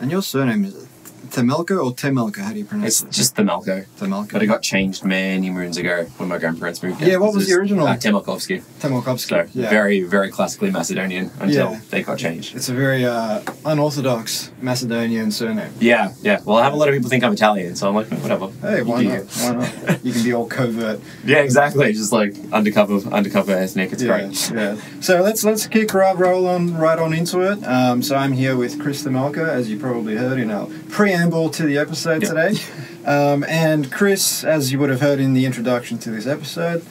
And your surname is Themelco or Themelco? How do you pronounce it? It's just Themelco. Themelco. But it got changed many moons ago when my grandparents moved here. Yeah, what was the original? Themelkovsky. Themelkovsky. So yeah. very, very classically Macedonian until they got changed. It's a very unorthodox Macedonian surname. Yeah. Well, I have a lot of people think I'm Italian, so I'm like, whatever. Hey, why not? Why not? You can be all covert. Yeah, exactly. Just like undercover ethnic. It's great. Yeah. So let's kick right on into it. So I'm here with Chris Themelco, as you probably heard in our preamble to the episode today. And Chris, as you would have heard in the introduction to this episode,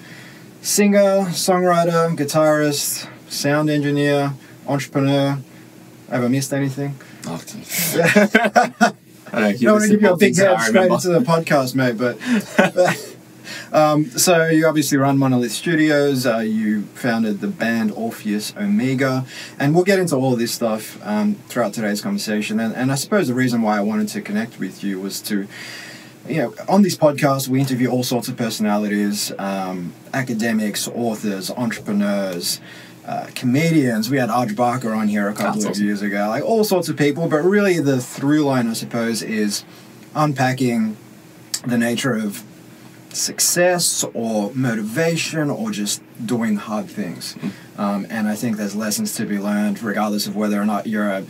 singer, songwriter, guitarist, sound engineer, entrepreneur. Have I missed anything? Oh, I don't want to give you a big head straight into the podcast, mate, but... so you obviously run Monolith Studios, you founded the band Orpheus Omega, and we'll get into all of this stuff throughout today's conversation. And I suppose the reason why I wanted to connect with you was to, on this podcast we interview all sorts of personalities, academics, authors, entrepreneurs, comedians. We had Arj Barker on here a couple of years ago, like all sorts of people, but really the through line, I suppose, is unpacking the nature of success or motivation or just doing hard things. And I think there's lessons to be learned regardless of whether or not you're a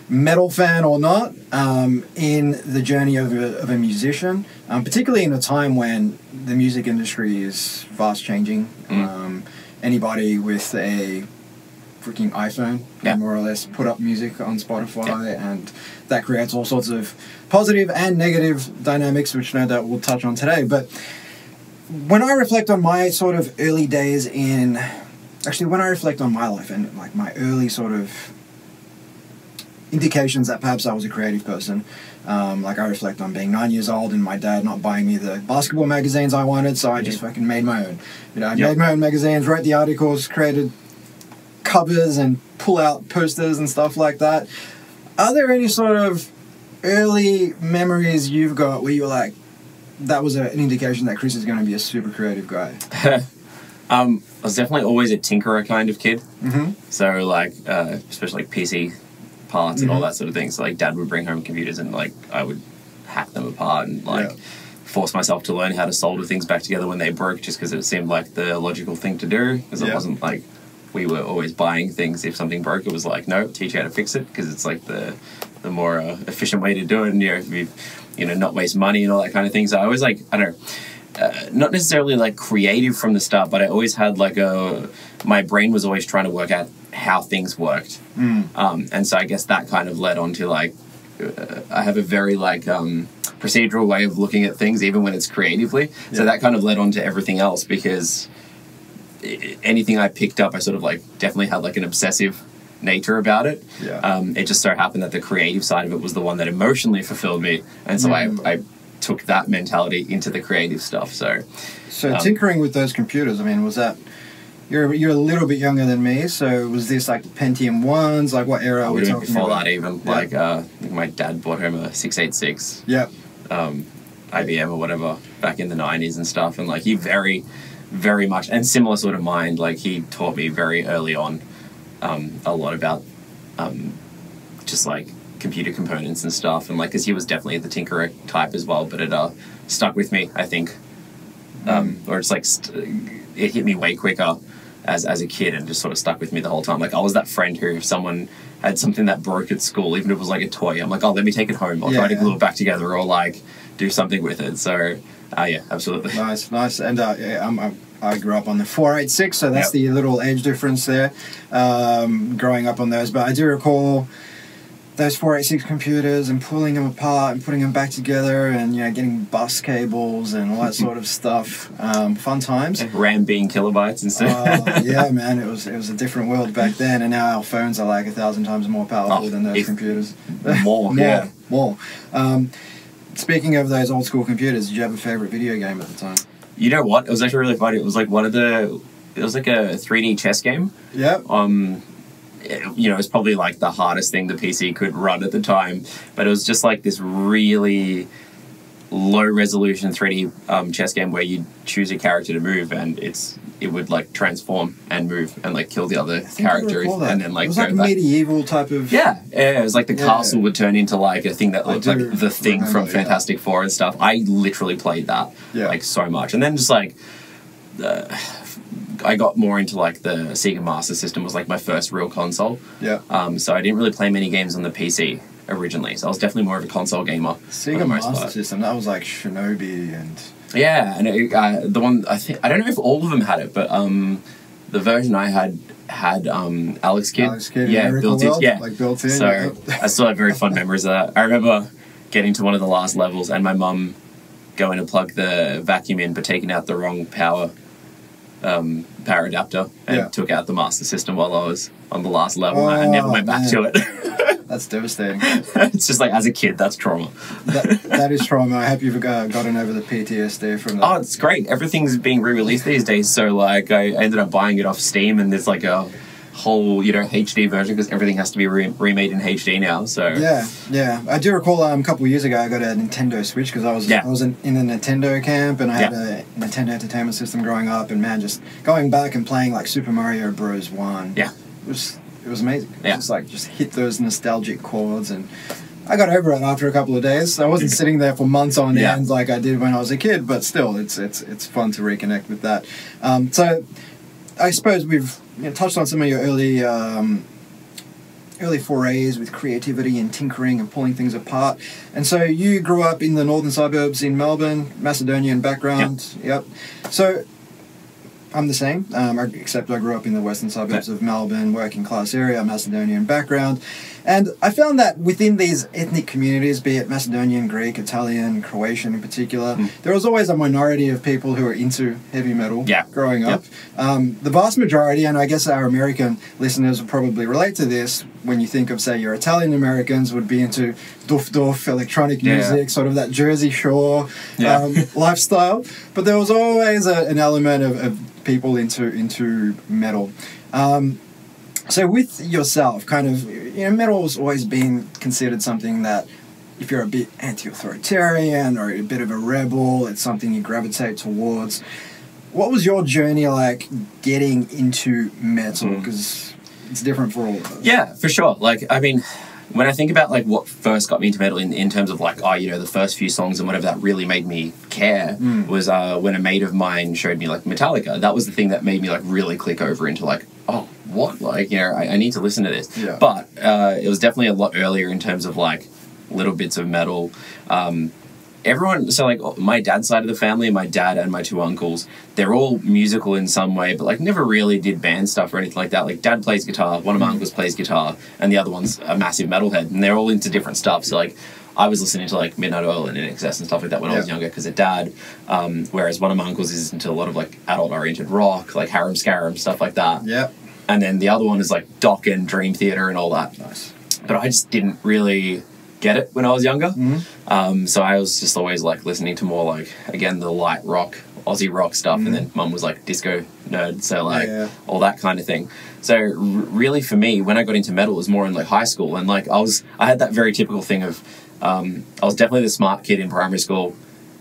metal fan or not, in the journey of a musician, particularly in a time when the music industry is fast changing. Anybody with a freaking iPhone can more or less put up music on Spotify, and that creates all sorts of positive and negative dynamics, which no doubt we'll touch on today. But when I reflect on my sort of early days when I reflect on my life and like my early sort of indications that perhaps I was a creative person, like I reflect on being 9 years old and my dad not buying me the basketball magazines I wanted, so I just fucking made my own. I made my own magazines, wrote the articles, created covers and pull out posters and stuff like that. Are there any sort of early memories you've got where you're like, that was an indication that Chris is going to be a super creative guy? I was definitely always a tinkerer kind of kid. So like, especially like PC parts and all that sort of thing. So like Dad would bring home computers and like I would hack them apart and like force myself to learn how to solder things back together when they broke, just because it seemed like the logical thing to do, because it wasn't like we were always buying things. If something broke, it was like, no, teach you how to fix it, because it's like the more efficient way to do it, and if you not waste money and all that kind of thing. So I always like, I don't know, not necessarily like creative from the start, but I always had like my brain was always trying to work out how things worked. And so I guess that kind of led on to like, I have a very like procedural way of looking at things, even when it's creatively. So that kind of led on to everything else, because anything I picked up, I sort of like definitely had like an obsessive nature about it. It just so happened that the creative side of it was the one that emotionally fulfilled me, and so I took that mentality into the creative stuff. So tinkering with those computers, I mean, was that you're a little bit younger than me, so was this like the Pentium 1s? Like what era are we talking before about? that even. Like I think my dad bought home a 686 IBM or whatever back in the 90s and stuff, and like he very, very much, and similar sort of mind, like he taught me very early on a lot about just like computer components and stuff, and like because he was definitely the tinkerer type as well, but it stuck with me, I think, or it's like it hit me way quicker as a kid, and just sort of stuck with me the whole time. Like I was that friend who, if someone had something that broke at school, even if it was like a toy, I'm like, oh, let me take it home, I'll try to glue it back together, or like do something with it. So absolutely. Nice. And I grew up on the 486, so that's the little age difference there, growing up on those. But I do recall those 486 computers and pulling them apart and putting them back together, and getting bus cables and all that sort of stuff. Fun times. RAM being kilobytes instead. Yeah, man, it was a different world back then, and now our phones are like 1,000 times more powerful than those computers. More. Speaking of those old school computers, did you have a favorite video game at the time? You know what? It was actually really funny. It was like it was like a 3D chess game. Yeah. It was probably like the hardest thing the PC could run at the time, but it was just like this really low resolution 3D chess game where you choose a character to move, and it's it would like transform and move and like kill the other I think characters, I recall that. and then like it was go like a back. medieval type of. Yeah, it was like the castle would turn into like a thing that looked like the Thing from remember, Fantastic Four and stuff. I literally played that like so much, and then just like I got more into like the Sega Master System was like my first real console. Yeah. So I didn't really play many games on the PC originally, so I was definitely more of a console gamer. Sega Master System, that was like Shinobi and... Yeah, and the one, I don't know if all of them had it, but the version I had Alex Kidd. Yeah, built in. Yeah, like built in. So I still have very fond memories of that. I remember getting to one of the last levels and my mum going to plug the vacuum in but taking out the wrong power adapter and took out the Master System while I was on the last level, and I never went back to it. That's devastating. It's just like, as a kid, that's trauma. That is trauma. I hope you've gotten over the PTSD from that. Oh, it's great. Everything's being re-released these days, so like I ended up buying it off Steam, and there's like a whole HD version because everything has to be remade in HD now. So yeah. I do recall a couple of years ago I got a Nintendo Switch because I was in a Nintendo camp, and I had a Nintendo Entertainment System growing up, and man, just going back and playing like Super Mario Bros. 1. Yeah. It was amazing. Just hit those nostalgic chords, and I got over it after a couple of days. I wasn't sitting there for months on end like I did when I was a kid, but still, it's fun to reconnect with that. So I suppose we've touched on some of your early forays with creativity and tinkering and pulling things apart. And so you grew up in the northern suburbs in Melbourne, Macedonian background. Yep. So I'm the same, except I grew up in the western suburbs of Melbourne, working class area, Macedonian background. And I found that within these ethnic communities, be it Macedonian, Greek, Italian, Croatian in particular, there was always a minority of people who were into heavy metal growing up. The vast majority, and I guess our American listeners will probably relate to this, when you think of, say, your Italian Americans would be into doof, electronic music, sort of that Jersey Shore lifestyle. But there was always an element of people into metal. So with yourself, kind of, metal's always been considered something that if you're a bit anti-authoritarian or a bit of a rebel, it's something you gravitate towards. What was your journey like getting into metal? Because it's different for all of us. Yeah, for sure. Like, I mean, when I think about like what first got me into metal in terms of like, the first few songs and whatever that really made me care was when a mate of mine showed me like Metallica. That was the thing that made me like really click over into like, oh, what? Like, I need to listen to this. Yeah. But it was definitely a lot earlier in terms of like little bits of metal. Everyone, so like my dad's side of the family, my dad and my two uncles, they're all musical in some way, but like never really did band stuff or anything like that. Like dad plays guitar, one of my uncles plays guitar, and the other one's a massive metalhead, and they're all into different stuff. So like I was listening to like Midnight Oil and NXS and stuff like that when I was younger because of dad, whereas one of my uncles is into a lot of like adult-oriented rock, like Harum Scarum, stuff like that. Yeah. And then the other one is like Dokken, Dream Theater and all that. Nice. But I just didn't really get it when I was younger. So I was just always like listening to more like, again, the light rock, Aussie rock stuff, and then mum was like disco nerd, so like all that kind of thing. So really for me, when I got into metal, it was more in like high school, and like I had that very typical thing of I was definitely the smart kid in primary school,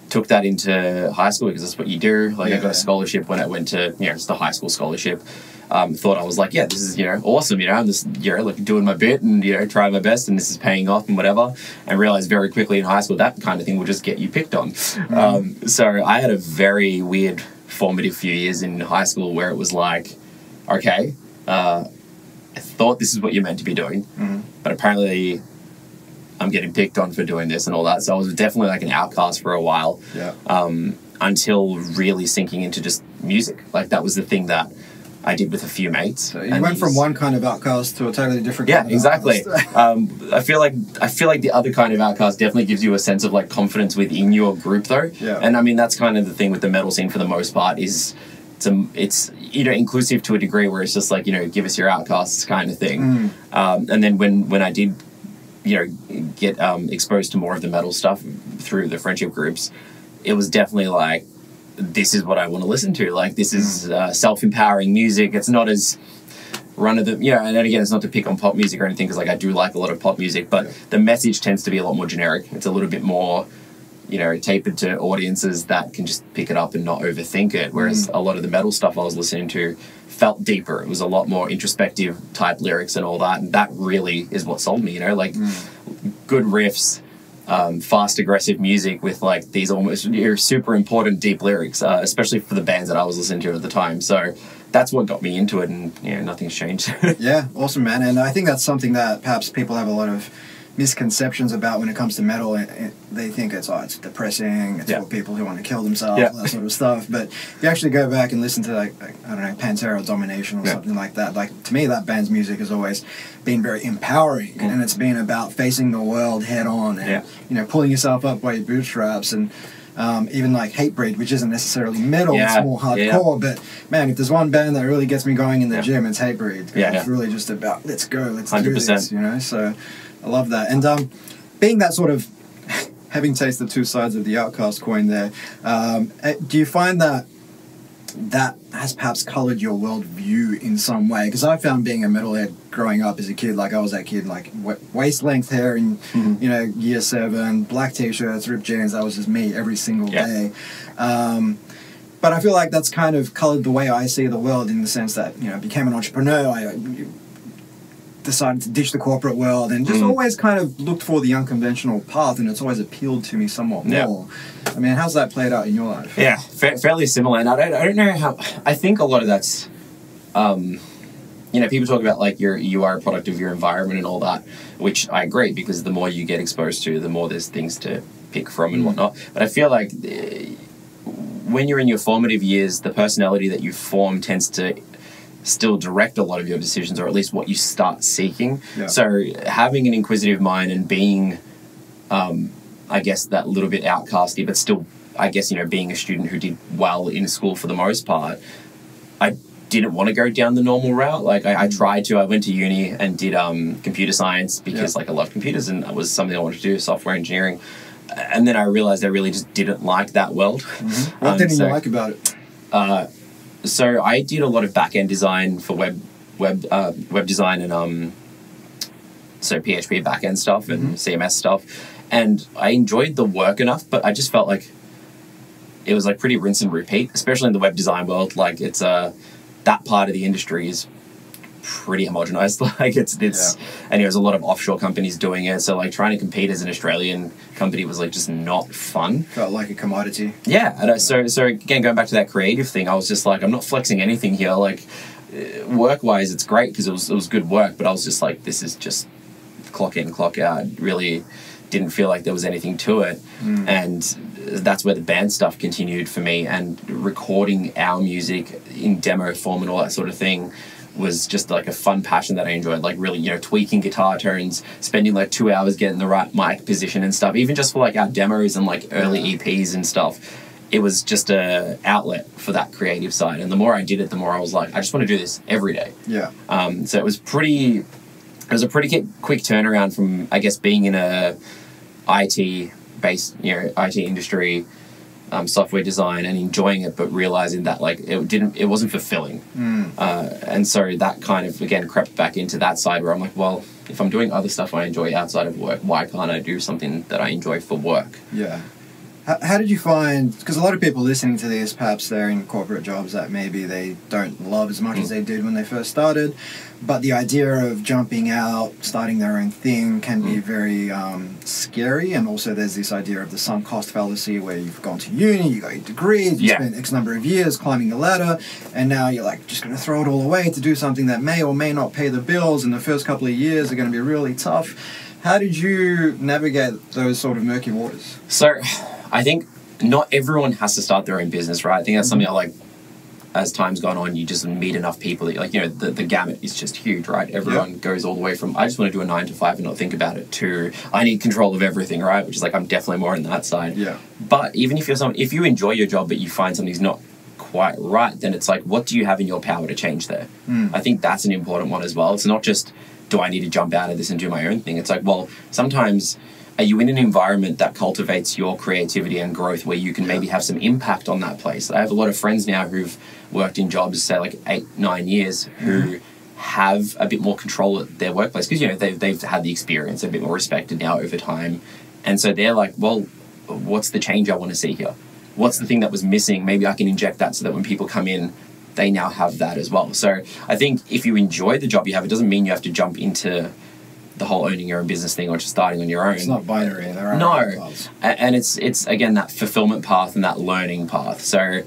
took that into high school because that's what you do. Like I got a scholarship when I went to, it's the high school scholarship. Thought I was like, this is, awesome, I'm just, like doing my bit and, trying my best and this is paying off and whatever, and realized very quickly in high school that kind of thing will just get you picked on. So I had a very weird formative few years in high school where it was like, okay, I thought this is what you're meant to be doing, but apparently I'm getting picked on for doing this and all that. So I was definitely like an outcast for a while, until really sinking into just music. Like that was the thing that I did with a few mates. So you went from one kind of outcast to a totally different kind of exactly. outcast. I feel like the other kind of outcast definitely gives you a sense of like confidence within your group though. Yeah. And I mean that's kind of the thing with the metal scene for the most part is it's inclusive to a degree where it's just like, give us your outcasts kind of thing. And then when I did get exposed to more of the metal stuff through the friendship groups, it was definitely like, this is what I want to listen to. Like, this is self-empowering music. It's not as and again, it's not to pick on pop music or anything, because like I do like a lot of pop music, but the message tends to be a lot more generic. It's a little bit more, you know, tapered to audiences that can just pick it up and not overthink it. Whereas a lot of the metal stuff I was listening to felt deeper. It was a lot more introspective type lyrics and all that. And that really is what sold me, you know, like good riffs, fast, aggressive music with like these almost super important deep lyrics, especially for the bands that I was listening to at the time. So that's what got me into it, and you know, nothing's changed. Yeah, awesome, man. And I think that's something that perhaps people have a lot of misconceptions about when it comes to metal. They think it's depressing, it's for people who want to kill themselves, that sort of stuff. But if you actually go back and listen to like I don't know, Pantera or Domination or something like that, like to me that band's music has always been very empowering, and it's been about facing the world head on and you know, pulling yourself up by your bootstraps. And even like Hatebreed, which isn't necessarily metal, it's more hardcore, but man, if there's one band that really gets me going in the gym, it's Hatebreed. It's really just about let's go, let's 100%. Do this, you know. So I love that. And being that sort of having tasted two sides of the Outcast coin there, do you find that has perhaps coloured your worldview in some way? Because I found being a metalhead growing up as a kid, like I was that kid, like waist length hair in you know, year 7, black t-shirts, ripped jeans. That was just me every single day. But I feel like that's kind of coloured the way I see the world, in the sense that, you know, I became an entrepreneur. I decided to ditch the corporate world and just always kind of looked for the unconventional path, and it's always appealed to me somewhat more. I mean, how's that played out in your life? Yeah, fairly similar. And I don't know how. I think a lot of that's, you know, people talk about like you are a product of your environment and all that, which I agree, because the more you get exposed to, the more there's things to pick from and whatnot. But I feel like when you're in your formative years, the personality that you form tends to still direct a lot of your decisions, or at least what you start seeking. So having an inquisitive mind and being, I guess, that little bit outcasty, but still, I guess, you know, being a student who did well in school for the most part, I didn't want to go down the normal route. Like I tried to. I went to uni and did computer science because like I love computers and that was something I wanted to do, software engineering. And then I realized I really just didn't like that world. What didn't you like about it? So I did a lot of back-end design for web design and so PHP back-end stuff and CMS stuff, and I enjoyed the work enough, but I just felt like it was like pretty rinse and repeat, especially in the web design world. Like it's that part of the industry is pretty homogenized. Like it's and there's a lot of offshore companies doing it, so like trying to compete as an Australian company was like just not fun. Felt like a commodity. And so again, going back to that creative thing, I was just like, I'm not flexing anything here. Like work wise it's great because it was good work, but I was just like, this is just clock in, clock out. Really didn't feel like there was anything to it. And that's where the band stuff continued for me, and recording our music in demo form and all that sort of thing was just like a fun passion that I enjoyed, like really, you know, tweaking guitar tones, spending like 2 hours getting the right mic position and stuff, even just for like our demos and like early EPs and stuff. It was just a outlet for that creative side, and the more I did it, the more I was like, I just want to do this every day. So it was a pretty quick turnaround from, I guess, being in a IT based, you know, IT industry, software design, and enjoying it, but realizing that like it wasn't fulfilling. And so that kind of again crept back into that side where I'm like, well, if I'm doing other stuff I enjoy outside of work, why can't I do something that I enjoy for work? How did you find, because a lot of people listening to this, perhaps they're in corporate jobs that maybe they don't love as much as they did when they first started, but the idea of jumping out, starting their own thing can be very scary, and also there's this idea of the sunk cost fallacy where you've gone to uni, you got your degrees, you spent X number of years climbing the ladder, and now you're like just going to throw it all away to do something that may or may not pay the bills, and the first couple of years are going to be really tough. How did you navigate those sort of murky waters? So I think not everyone has to start their own business, right? I think that's something I like, as time's gone on, you just meet enough people that, like, you know, the gamut is just huge, right? Everyone goes all the way from, I just want to do a 9 to 5 and not think about it, to I need control of everything, right? Which is like, I'm definitely more on that side. But even if if you enjoy your job, but you find something's not quite right, then it's like, what do you have in your power to change there? I think that's an important one as well. It's not just, do I need to jump out of this and do my own thing? It's like, well, sometimes are you in an environment that cultivates your creativity and growth where you can maybe have some impact on that place? I have a lot of friends now who've worked in jobs, say like 8-9 years, who have a bit more control at their workplace because, you know, they've had the experience, they're a bit more respected now over time. And so they're like, well, what's the change I want to see here? What's the thing that was missing? Maybe I can inject that so that when people come in, they now have that as well. So I think if you enjoy the job you have, it doesn't mean you have to jump into the whole owning your own business thing or just starting on your own. It's not binary. There are no, and it's again that fulfillment path and that learning path. So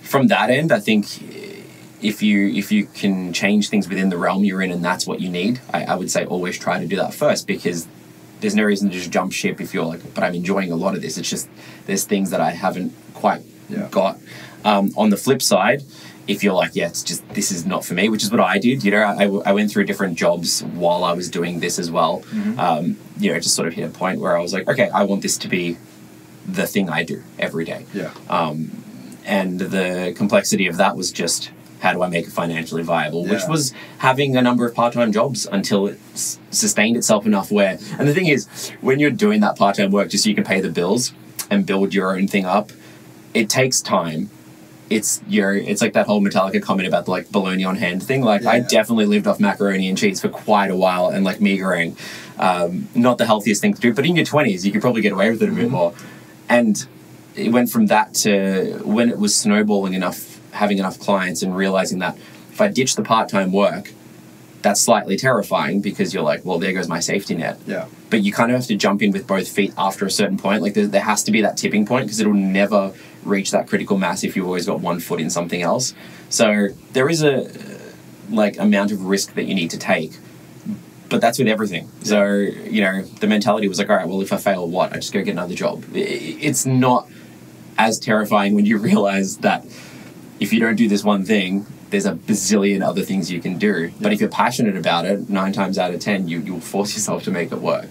from that end, I think if you can change things within the realm you're in and that's what you need, I would say always try to do that first, because there's no reason to just jump ship if you're like, but I'm enjoying a lot of this. It's just there's things that I haven't quite got. On the flip side, if you're like, it's just, this is not for me, which is what I did. I went through different jobs while I was doing this as well. Just sort of hit a point where I was like, okay, I want this to be the thing I do every day. And the complexity of that was just, how do I make it financially viable? Which was having a number of part-time jobs until it sustained itself enough where... And the thing is, when you're doing that part-time work just so you can pay the bills and build your own thing up, it takes time. It's like that whole Metallica comment about the like bologna on hand thing. Like I definitely lived off macaroni and cheese for quite a while and like meagering. Not the healthiest thing to do, but in your 20s you could probably get away with it a bit more. And it went from that to when it was snowballing enough, having enough clients and realizing that if I ditch the part-time work, that's slightly terrifying because you're like, well, there goes my safety net. But you kind of have to jump in with both feet after a certain point. Like there has to be that tipping point because it'll never reach that critical mass if you've always got one foot in something else. So there is a amount of risk that you need to take, but that's with everything. So, the mentality was like, all right, well, if I fail, what? I just go get another job. It's not as terrifying when you realize that if you don't do this one thing, there's a bazillion other things you can do. But if you're passionate about it, 9 times out of 10, you'll force yourself to make it work.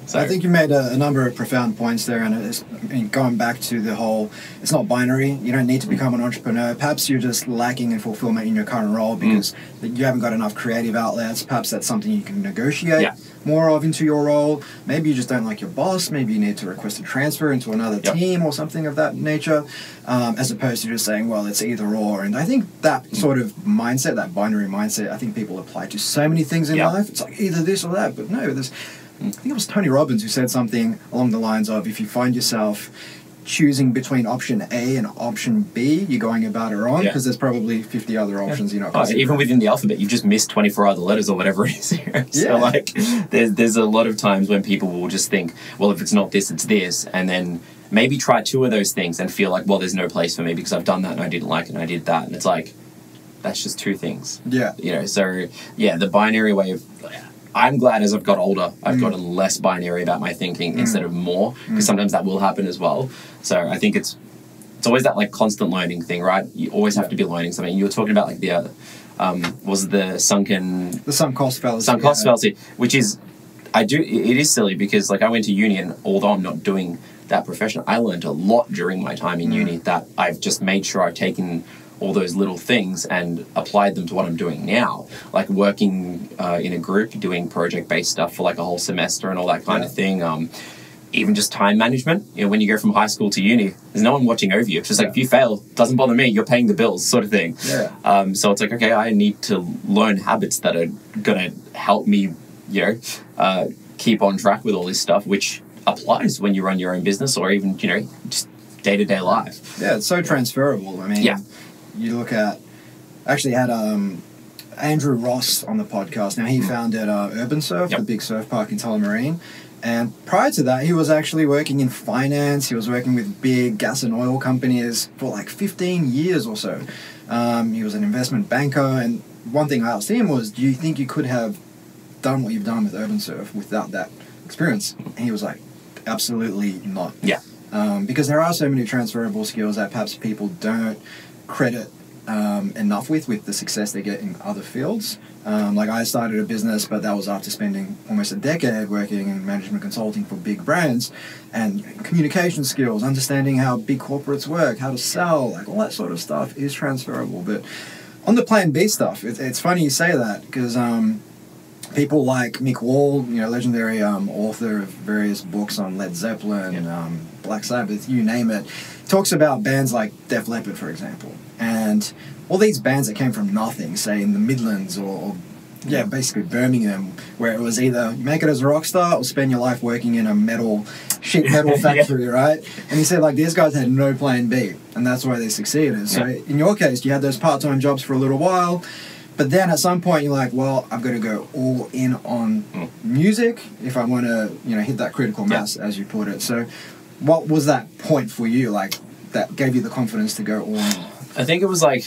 So I think you made a number of profound points there, and going back to the whole, it's not binary. You don't need to become an entrepreneur. Perhaps you're just lacking in fulfillment in your current role because you haven't got enough creative outlets. Perhaps that's something you can negotiate more of into your role. Maybe you just don't like your boss. Maybe you need to request a transfer into another team or something of that nature, as opposed to just saying, well, it's either or. And I think that sort of mindset, that binary mindset, I think people apply to so many things in life. It's like either this or that, but no, I think it was Tony Robbins who said something along the lines of, if you find yourself choosing between option A and option B, you're going about it wrong because there's probably 50 other options you're not considering. Even within the alphabet, you've just missed 24 other letters or whatever it is. So there's a lot of times when people will just think, well, if it's not this, it's this, and then maybe try 2 of those things and feel like, well, there's no place for me because I've done that and I didn't like it and I did that. And it's like, that's just 2 things. The binary way of... I'm glad as I've got older, I've gotten less binary about my thinking instead of more, because sometimes that will happen as well. So I think it's always that like constant learning thing, right? You always have to be learning something. You were talking about like the sunk cost fallacy, which is, it is silly because like I went to uni and although I'm not doing that profession, I learned a lot during my time in uni that I've just made sure I've taken all those little things and applied them to what I'm doing now, like working in a group, doing project-based stuff for like a whole semester and all that kind of thing. Even just time management. When you go from high school to uni, there's no one watching over you. It's just like, if you fail, doesn't bother me, you're paying the bills sort of thing. So it's like, okay, I need to learn habits that are going to help me, keep on track with all this stuff, which applies when you run your own business or even, just day-to-day life. Yeah, it's so transferable. I mean, you look at... Actually had Andrew Ross on the podcast. Now, he founded Urban Surf, the big surf park in Tullamarine. And prior to that, he was actually working in finance. He was working with big gas and oil companies for like 15 years or so. He was an investment banker. And one thing I asked him was, do you think you could have done what you've done with Urban Surf without that experience? And he was like, absolutely not. Because there are so many transferable skills that perhaps people don't credit enough with the success they get in other fields. Like I started a business, but that was after spending almost a decade working in management consulting for big brands, and communication skills, understanding how big corporates work, how to sell, like all that sort of stuff is transferable. But on the plan B stuff, it's funny you say that because people like Mick Wall, legendary author of various books on Led Zeppelin, Black Sabbath, you name it, talks about bands like Def Leppard, for example. And all these bands that came from nothing, say in the Midlands or yeah, basically Birmingham, where it was either you make it as a rock star or spend your life working in a sheet metal factory, right? And he said, like, these guys had no plan B, and that's why they succeeded. So in your case, you had those part-time jobs for a little while, but then at some point you're like, well, I've got to go all in on music if I want to, hit that critical mass, as you put it. So what was that point for you, like, that gave you the confidence to go all in? I think it was like,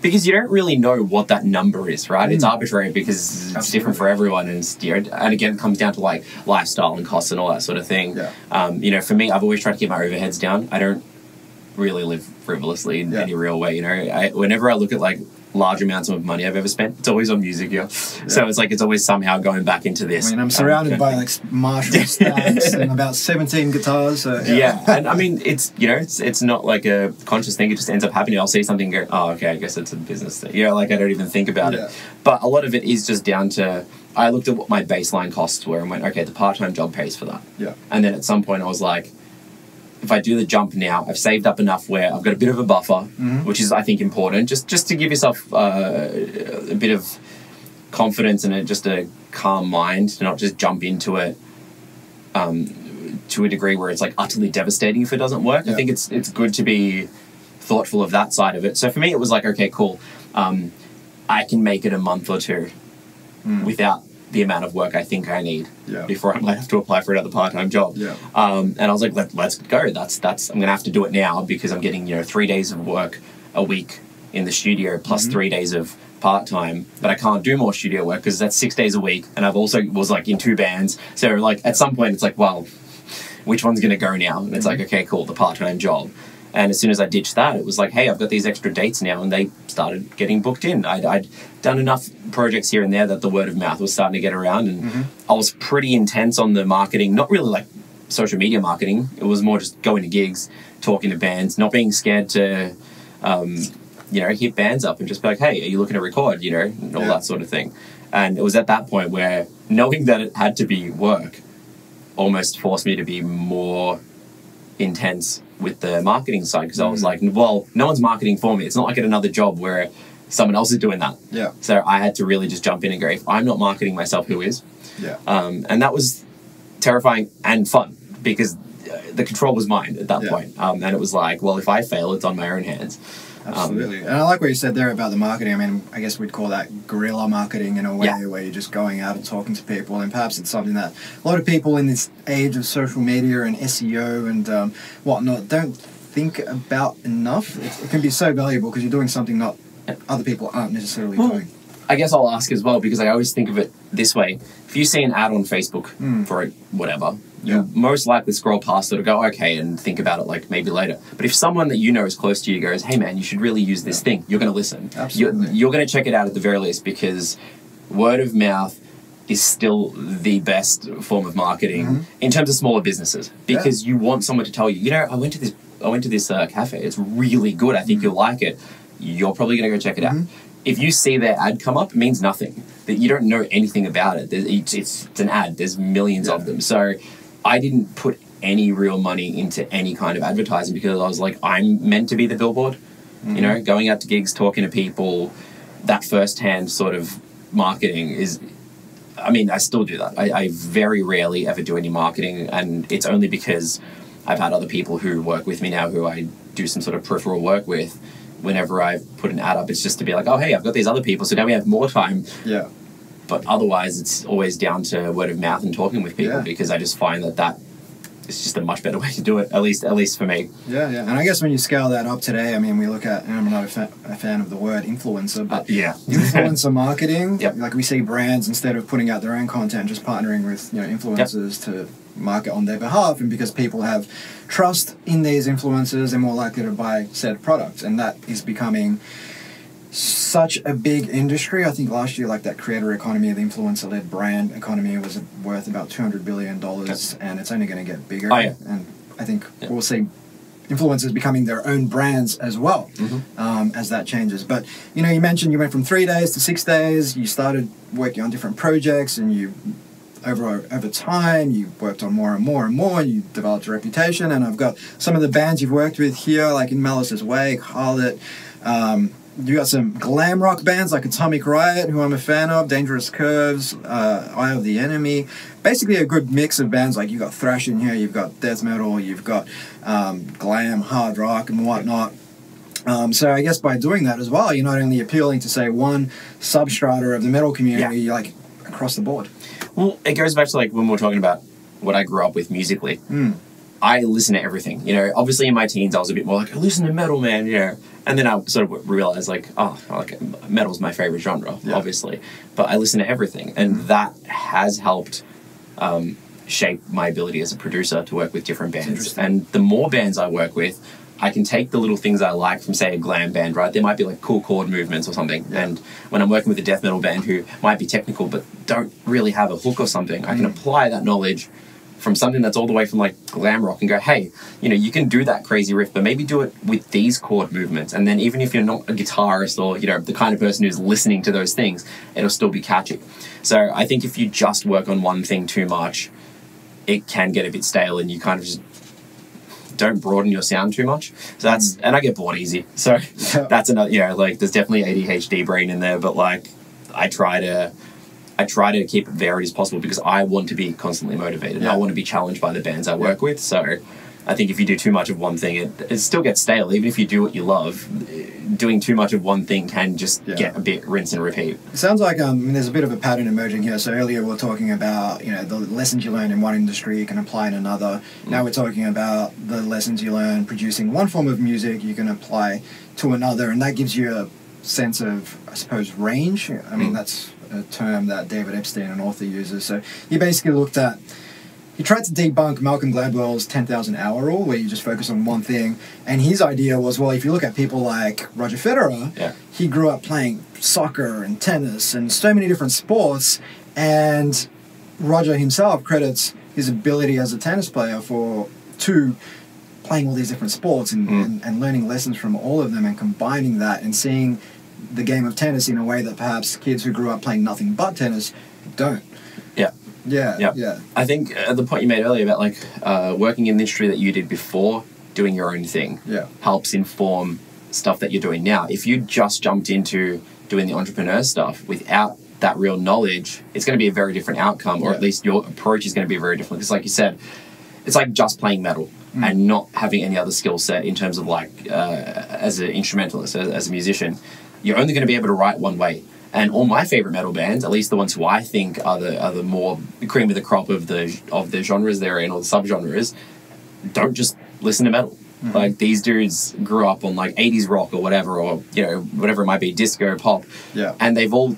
because you don't really know what that number is, right? It's arbitrary because it's different for everyone, and and again, it comes down to like lifestyle and costs and all that sort of thing. Yeah. For me, I've always tried to keep my overheads down. I don't really live frivolously in any real way. Whenever I look at like large amounts of money I've ever spent, it's always on music. So it's like it's always somehow going back into this. I mean, I'm surrounded by like Marshall stacks and about 17 guitars. So, and I mean, it's not like a conscious thing. It just ends up happening. I'll see something and go, oh, okay, I guess it's a business thing. Like I don't even think about it. But a lot of it is just down to, I looked at what my baseline costs were and went, okay, the part-time job pays for that. Yeah. And then at some point I was like, if I do the jump now, I've saved up enough where I've got a bit of a buffer, which is, I think, important, just to give yourself a bit of confidence and just a calm mind, to not just jump into it to a degree where it's like utterly devastating if it doesn't work. I think it's good to be thoughtful of that side of it. So for me, it was like, okay, cool. I can make it a month or two without the amount of work I think I need before I might have to apply for another part-time job. And I was like, let's go. That's I'm going to have to do it now because I'm getting 3 days of work a week in the studio plus 3 days of part-time, but I can't do more studio work because that's 6 days a week, and I've also was like in 2 bands. So like at some point it's like, well, which one's going to go now? And it's like, okay, cool, the part-time job. And as soon as I ditched that, it was like, hey, I've got these extra dates now, and they started getting booked in. I'd done enough projects here and there that the word of mouth was starting to get around, and I was pretty intense on the marketing, not really like social media marketing. It was more just going to gigs, talking to bands, not being scared to, hit bands up and just be like, hey, are you looking to record, and all that sort of thing. And it was at that point where knowing that it had to be work almost forced me to be more intense with the marketing side, because I was like, well, no one's marketing for me. It's not like at another job where someone else is doing that. So I had to really just jump in and go, if I'm not marketing myself, who is? And that was terrifying and fun because the control was mine at that point. And it was like, well, if I fail, it's on my own hands. Absolutely. And I like what you said there about the marketing. I mean, I guess we'd call that guerrilla marketing in a way, where you're just going out and talking to people, and perhaps it's something that a lot of people in this age of social media and SEO and whatnot don't think about enough. It can be so valuable because you're doing something not other people aren't necessarily doing. I guess I'll ask as well, because I always think of it this way. If you see an ad on Facebook for whatever, you most likely scroll past it or go, okay, and think about it like maybe later. But if someone that you know is close to you goes, hey man, you should really use this thing, you're going to listen. Absolutely. You're going to check it out at the very least, because word of mouth is still the best form of marketing in terms of smaller businesses, because you want someone to tell you, I went to this cafe, it's really good, I think you'll like it. You're probably going to go check it out. If you see their ad come up, it means nothing. That you don't know anything about it. It's an ad. There's millions of them. So I didn't put any real money into any kind of advertising, because I was like, I'm meant to be the billboard. Going out to gigs, talking to people, that first-hand sort of marketing is... I mean, I still do that. I very rarely ever do any marketing, and it's only because I've had other people who work with me now who I do some sort of peripheral work with. Whenever I put an ad up, it's just to be like, oh, hey, I've got these other people, so now we have more time. But otherwise, it's always down to word of mouth and talking with people, because I just find that is just a much better way to do it, at least for me. And I guess when you scale that up today, I mean, we look at, and I'm not a fan of the word influencer, but influencer marketing, like we see brands, instead of putting out their own content, just partnering with influencers to market on their behalf, and because people have trust in these influencers, they're more likely to buy said products, and that is becoming such a big industry. I think last year, like that creator economy, the influencer-led brand economy was worth about $200 billion, and it's only going to get bigger. And I think we'll see influencers becoming their own brands as well as that changes. But you mentioned you went from 3 days to 6 days. You started working on different projects, and you over time you worked on more and more and more, and you developed a reputation. And I've got some of the bands you've worked with here, like in Melis's Wake, Harlot, You got some glam rock bands like Atomic Riot, who I'm a fan of, Dangerous Curves, Eye of the Enemy. Basically a good mix of bands. Like you've got thrash in here, you've got death metal, you've got glam, hard rock and whatnot. So I guess by doing that as well, you're not only appealing to, say, one substrata of the metal community, you're like across the board. Well, it goes back to like when we were talking about what I grew up with musically. I listen to everything. You know, obviously in my teens I was a bit more like, I listen to metal, man, you know. And then I sort of realized like, oh, like metal's my favorite genre, obviously. But I listen to everything. And that has helped shape my ability as a producer to work with different bands. And the more bands I work with, I can take the little things I like from, say, a glam band, right? There might be like cool chord movements or something. And when I'm working with a death metal band who might be technical but don't really have a hook or something, I can apply that knowledge from something that's all the way from like glam rock and go, hey, you know, you can do that crazy riff, but maybe do it with these chord movements. And then even if you're not a guitarist or, you know, the kind of person who's listening to those things, it'll still be catchy. So I think if you just work on one thing too much, it can get a bit stale and you kind of just don't broaden your sound too much. So that's, and I get bored easy. So that's another, you know, like there's definitely ADHD brain in there, but like I try to keep it varied as possible because I want to be constantly motivated and I want to be challenged by the bands I work with. So I think if you do too much of one thing, it still gets stale. Even if you do what you love, doing too much of one thing can just get a bit rinse and repeat. It sounds like there's a bit of a pattern emerging here. So earlier we were talking about, you know, the lessons you learn in one industry you can apply in another. Now we're talking about the lessons you learn producing one form of music you can apply to another, and that gives you a sense of, I suppose, range. I mean, that's a term that David Epstein, an author, uses. So he basically he tried to debunk Malcolm Gladwell's 10,000 hour rule, where you just focus on one thing. And his idea was, well, if you look at people like Roger Federer, he grew up playing soccer and tennis and so many different sports. And Roger himself credits his ability as a tennis player to playing all these different sports and learning lessons from all of them and combining that and seeing the game of tennis in a way that perhaps kids who grew up playing nothing but tennis don't. Yeah. I think the point you made earlier about like working in the industry that you did before doing your own thing helps inform stuff that you're doing now. If you just jumped into doing the entrepreneur stuff without that real knowledge, it's going to be a very different outcome, or at least your approach is going to be very different. Because like you said, it's like just playing metal and not having any other skill set in terms of like as an instrumentalist, as a musician. You're only going to be able to write one way. And all my favorite metal bands, at least the ones who I think are the more cream of the crop of the genres they're in, or the subgenres, don't just listen to metal. Like these dudes grew up on like 80s rock or whatever, or you know, whatever it might be, disco, pop. And they've all,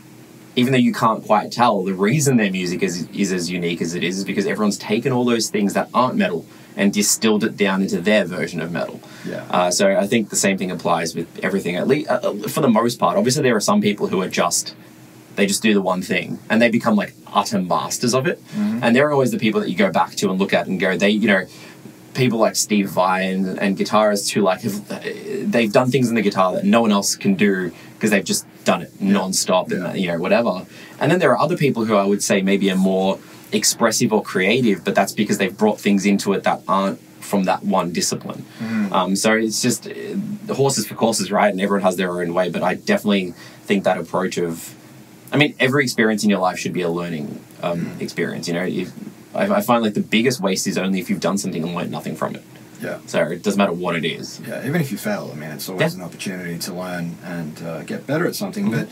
even though you can't quite tell, the reason their music is as unique as it is because everyone's taken all those things that aren't metal and distilled it down into their version of metal. So I think the same thing applies with everything, at least for the most part. Obviously, there are some people who are they just do the one thing and they become like utter masters of it. And they're always the people that you go back to and look at and go, people like Steve Vai and guitarists who like they've done things in the guitar that no one else can do because they've just done it non-stop and you know, whatever. And then there are other people who I would say maybe are more expressive or creative, but that's because they've brought things into it that aren't from that one discipline. So it's just horses for courses, right? And everyone has their own way, but I definitely think that approach of, I mean, every experience in your life should be a learning experience. You know, I find like the biggest waste is only if you've done something and learned nothing from it. So it doesn't matter what it is. Even if you fail, I mean, it's always an opportunity to learn and get better at something. But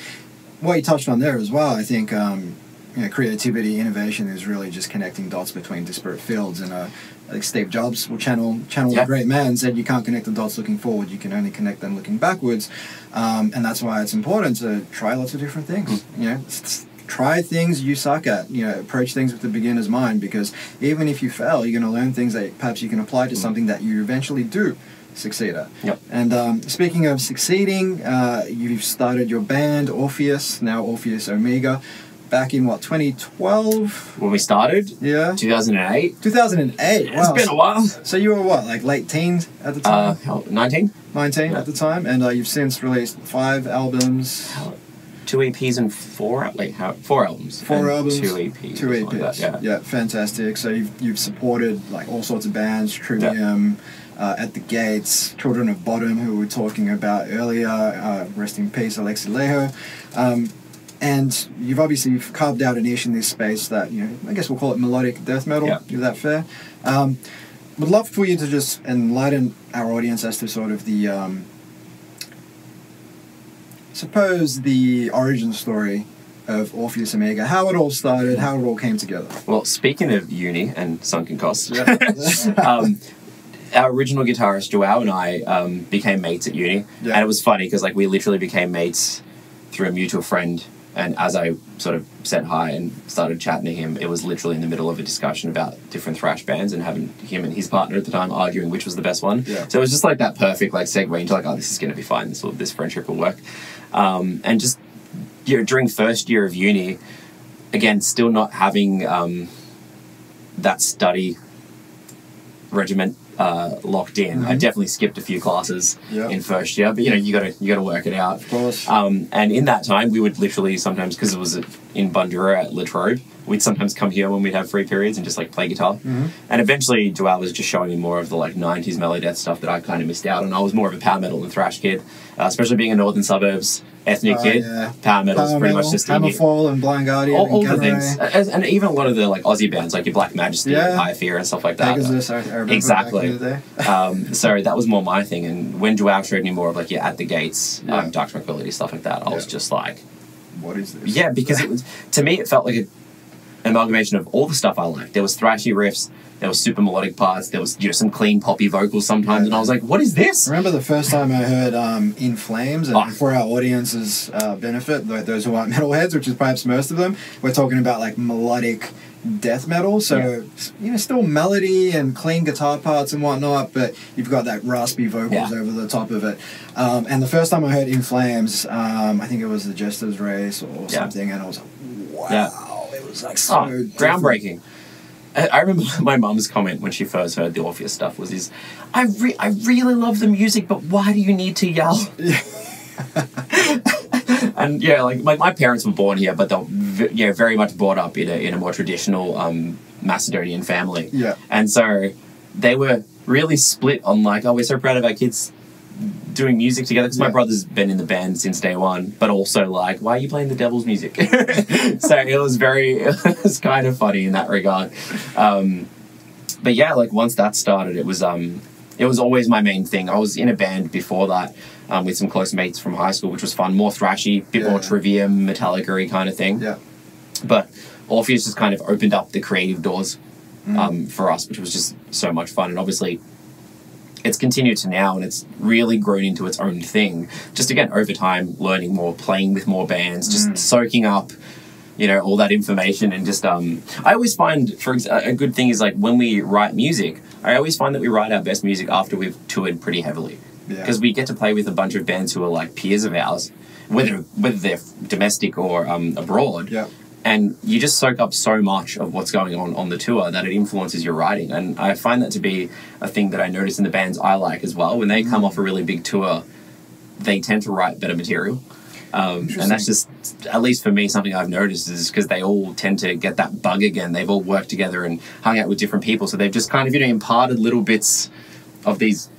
what you touched on there as well, I think, you know, creativity, innovation is really just connecting dots between disparate fields. And like Steve Jobs will channel a great man, said you can't connect the dots looking forward, you can only connect them looking backwards. And that's why it's important to try lots of different things. You know, try things you suck at. You know, approach things with the beginner's mind, because even if you fail, you're going to learn things that perhaps you can apply to something that you eventually do succeed at. And speaking of succeeding, you've started your band Orpheus, now Orpheus Omega, back in what, 2012? When we started? 2008. 2008. Wow. It's been a while. So you were what, like late teens at the time? 19. 19 at the time, and you've since released 5 albums. 2 EPs and 4 albums. 4 albums. 2 EPs. 2 EPs. Like that, yeah, fantastic. So you've supported like all sorts of bands, Trivium, At the Gates, Children of Bodom, who we were talking about earlier, rest in peace, Alexi Leho. And you've carved out a niche in this space that, I guess we'll call it melodic death metal. Yeah. Is that fair? Would love for you to just enlighten our audience as to sort of the, suppose the origin story of Orpheus Omega, how it all started, how it all came together. Well, speaking of uni and sunken costs, our original guitarist Joao and I became mates at uni, and it was funny because we literally became mates through a mutual friend. And as I sort of said hi and started chatting to him, it was literally in the middle of a discussion about different thrash bands and having him and his partner at the time arguing which was the best one. Yeah. So it was just that perfect segue into this is going to be fine. This friendship will work. And just during first year of uni, again, still not having that study regiment locked in. I definitely skipped a few classes in first year, but you got to work it out. Of course. And in that time, we would literally sometimes, because it was in Bundoora at Latrobe, we'd sometimes come here when we'd have free periods and just play guitar. And eventually, Joao was just showing me more of the 90s melodeath stuff that I kind of missed out on. I was more of a power metal and thrash kid, especially being a northern suburbs ethnic kid. Yeah. Power metal's pretty much just Hammerfall and Blind Guardian, all the things, and even a lot of the Aussie bands like your Black Majesty, and High Fear, and stuff like that. Pegasus, I remember exactly. back in the day. So that was more my thing. And when Joao showed me more of At the Gates, Dark Tranquility, stuff like that, I was just what is this? Yeah, because it was, to me, it felt like an amalgamation of all the stuff I liked. There was thrashy riffs, there was super melodic parts, there was some clean poppy vocals sometimes, and I was like, what is this? I remember the first time I heard In Flames, and for our audience's benefit, those who aren't metalheads, which is perhaps most of them, we're talking about melodic death metal, so still melody and clean guitar parts and whatnot, but you've got that raspy vocals over the top of it. And the first time I heard In Flames, I think it was the Jester's Race or something, and I was like, wow, it was so groundbreaking. I remember my mum's comment when she first heard the Orpheus stuff was, I really love the music, but why do you need to yell? And my parents were born here, but they're very much brought up in a more traditional Macedonian family. Yeah. And so they were really split on we're so proud of our kids doing music together, because my brother's been in the band since day one, but also why are you playing the devil's music? So it was kind of funny in that regard. But once that started, it was always my main thing. I was in a band before that with some close mates from high school, which was fun, more thrashy, bit more Trivium, Metallica-y kind of thing. Yeah. But Orpheus just kind of opened up the creative doors for us, which was just so much fun. And obviously it's continued to now, and it's really grown into its own thing. Just again, over time, learning more, playing with more bands, just soaking up, all that information, and just I always find, a good thing is when we write music, I always find that we write our best music after we've toured pretty heavily, because we get to play with a bunch of bands who are peers of ours, whether they're domestic or abroad. Yeah. And you just soak up so much of what's going on the tour that it influences your writing. And I find that to be a thing that I notice in the bands I like as well. When they come off a really big tour, they tend to write better material. And that's just, at least for me, something I've noticed is because they all tend to get that bug again. They've all worked together and hung out with different people. So they've just kind of, imparted little bits of these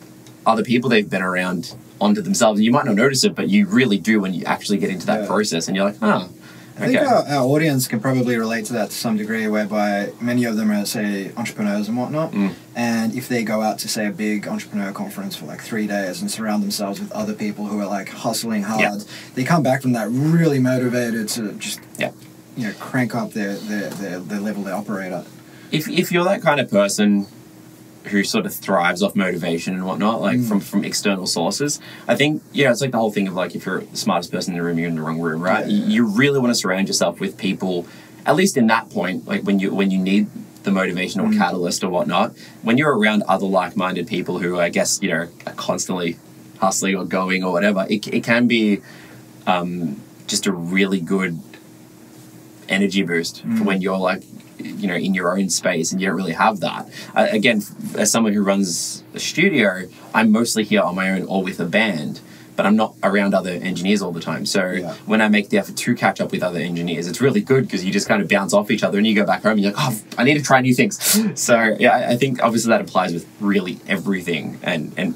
other people they've been around onto themselves. And you might not notice it, but you really do when you actually get into that process. And you're like, oh. I think our audience can probably relate to that to some degree, whereby many of them are, say, entrepreneurs and whatnot. And if they go out to, say, a big entrepreneur conference for 3 days and surround themselves with other people who are hustling hard, they come back from that really motivated to just crank up their level they operate at. If you're that kind of person who sort of thrives off motivation and whatnot, from external sources, I think, it's the whole thing of if you're the smartest person in the room, you're in the wrong room, right? You really want to surround yourself with people, at least in that point, when you need the motivation or catalyst or whatnot, when you're around other like-minded people who, I guess, are constantly hustling or going or whatever, it can be just a really good energy boost for when you're in your own space and you don't really have that. Again, as someone who runs a studio, I'm mostly here on my own or with a band, but I'm not around other engineers all the time. So when I make the effort to catch up with other engineers, it's really good because you just kind of bounce off each other and you go back home and you're like, oh, I need to try new things. So yeah, I think obviously that applies with really everything, and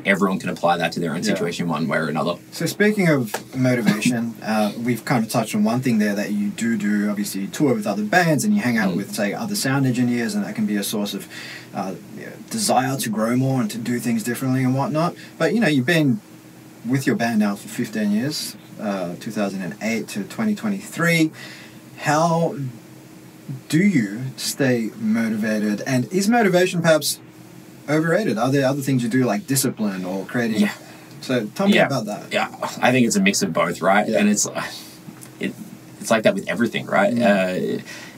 everyone can apply that to their own situation one way or another. So speaking of motivation, we've kind of touched on one thing there, that you do obviously you tour with other bands and you hang out with, say, other sound engineers, and that can be a source of desire to grow more and to do things differently and whatnot. But you've been with your band now for 15 years, 2008 to 2023. How do you stay motivated, and is motivation perhaps overrated? Are there other things you do, like discipline or creating? Yeah. So tell me about that. Yeah, I think it's a mix of both, right? Yeah. And it's like that with everything, right?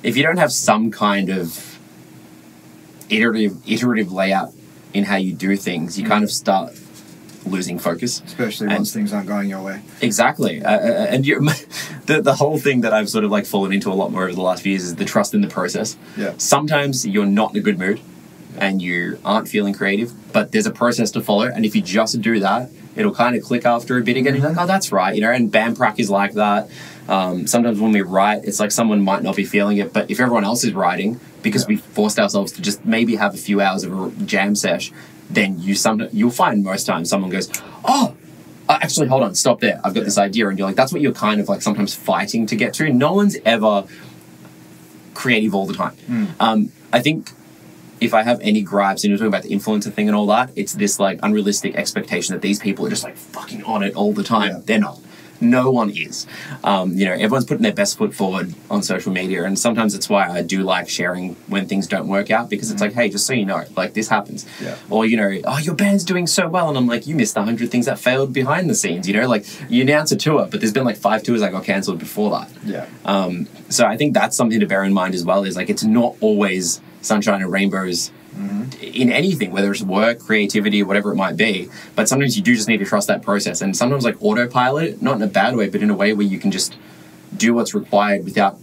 If you don't have some kind of iterative layout in how you do things, you kind of start losing focus. Especially once things aren't going your way. Exactly. And the whole thing that I've sort of like fallen into a lot more over the last few years is the trust in the process. Yeah. Sometimes you're not in a good mood and you aren't feeling creative, but there's a process to follow, and if you just do that, it'll kind of click after a bit again. You're like, oh, that's right, and band prac is like that. Sometimes when we write, it's like someone might not be feeling it, but if everyone else is writing, because we forced ourselves to just maybe have a few hours of a jam sesh, then you'll find most times someone goes, oh, actually, hold on, stop there, I've got this idea, and you're like, that's what you're kind of like sometimes fighting to get to. No one's ever creative all the time. I think if I have any gripes, and you're talking about the influencer thing and all that, it's this like unrealistic expectation that these people are just like fucking on it all the time. Yeah. They're not. No one is. Everyone's putting their best foot forward on social media, and sometimes it's why I do like sharing when things don't work out, because it's like, hey, just so you know, like this happens. Yeah. Or, oh, your band's doing so well, and I'm like, you missed 100 things that failed behind the scenes, like you announce a tour, but there's been like 5 tours that got cancelled before that. Yeah. So I think that's something to bear in mind as well, is like it's not always sunshine and rainbows in anything, whether it's work, creativity, whatever it might be. But sometimes you do just need to trust that process, and sometimes like autopilot it, not in a bad way, but in a way where you can just do what's required without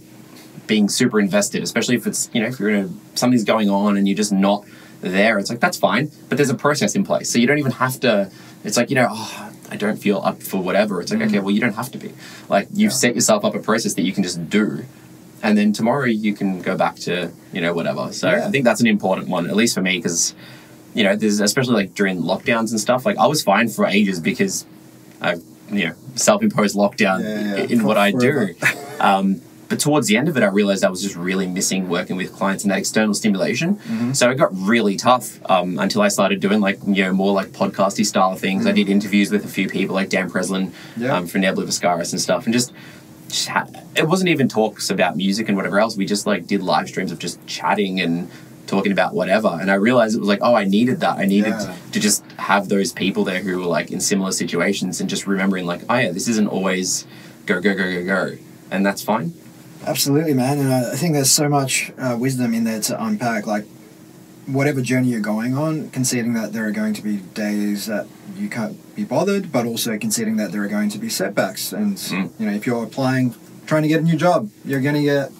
being super invested, especially if it's, if you're something's going on and you're just not there. It's like, that's fine, but there's a process in place, so you don't even have to. It's like, oh, I don't feel up for whatever. It's like, okay, well, you don't have to be. Like, you've set yourself up a process that you can just do, and then tomorrow you can go back to, whatever. So I think that's an important one, at least for me, because, there's, especially like during lockdowns and stuff, like I was fine for ages because I've, self-imposed lockdown in what I do. But towards the end of it, I realized I was just really missing working with clients and that external stimulation. So it got really tough until I started doing like, more like podcasty style things. I did interviews with a few people like Dan Preslin for Nebula Viscaris and stuff, and just it wasn't even talks about music and whatever else. We just like did live streams of just chatting and talking about whatever. And I realized it was like, oh, I needed that. I needed to just have those people there who were like in similar situations, and just remembering like, oh yeah, this isn't always go, go, go, go, go. And that's fine. Absolutely, man. And I think there's so much wisdom in there to unpack. Like, whatever journey you're going on, conceding that there are going to be days that you can't be bothered, but also conceding that there are going to be setbacks. And, if you're trying to get a new job, you're going to get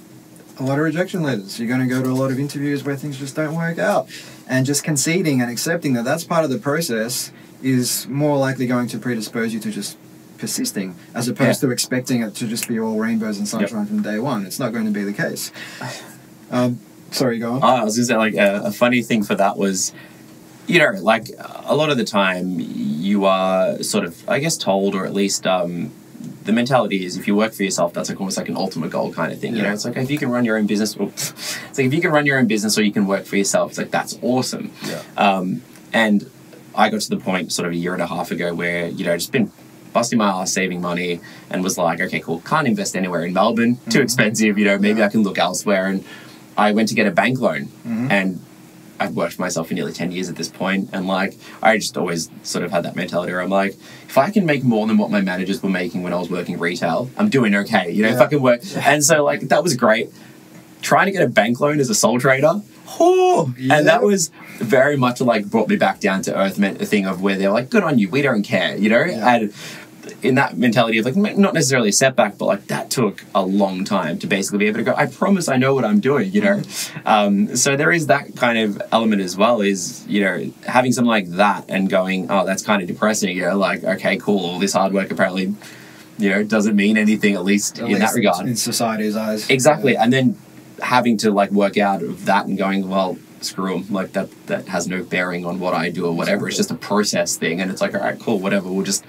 a lot of rejection letters. You're going to go to a lot of interviews where things just don't work out. And just conceding and accepting that that's part of the process is more likely going to predispose you to just persisting, as opposed to expecting it to just be all rainbows and sunshine from day one. It's not going to be the case. Sorry, go on. I was going to say, like, a funny thing for that was, like, a lot of the time you are sort of, I guess, told, or at least the mentality is if you work for yourself, that's like almost like an ultimate goal kind of thing. It's like, if you can run your own business, it's like if you can run your own business or you can work for yourself, it's like, that's awesome. And I got to the point sort of a year and a half ago where, just been busting my ass saving money, and was like, okay, cool, can't invest anywhere in Melbourne, too expensive, maybe I can look elsewhere. And I went to get a bank loan, and I've worked for myself for nearly 10 years at this point, and like, I just always sort of had that mentality where I'm like, if I can make more than what my managers were making when I was working retail, I'm doing okay, if I can work. And so like, that was great. Trying to get a bank loan as a sole trader, and that was very much like brought me back down to earth, meant a thing of where they're like, good on you, we don't care, and in that mentality of like not necessarily a setback, but like that took a long time to basically be able to go, I promise I know what I'm doing, you know. So there is that kind of element as well, is, you know, having something like that and going, oh, that's kind of depressing, you know, like, okay, cool, all this hard work apparently, you know, doesn't mean anything, at least in that regard, in society's eyes. Exactly. And then having to like work out of that and going, well, screw them, like that has no bearing on what I do or whatever. It's just a process thing, and it's like, all right, cool, whatever, we'll just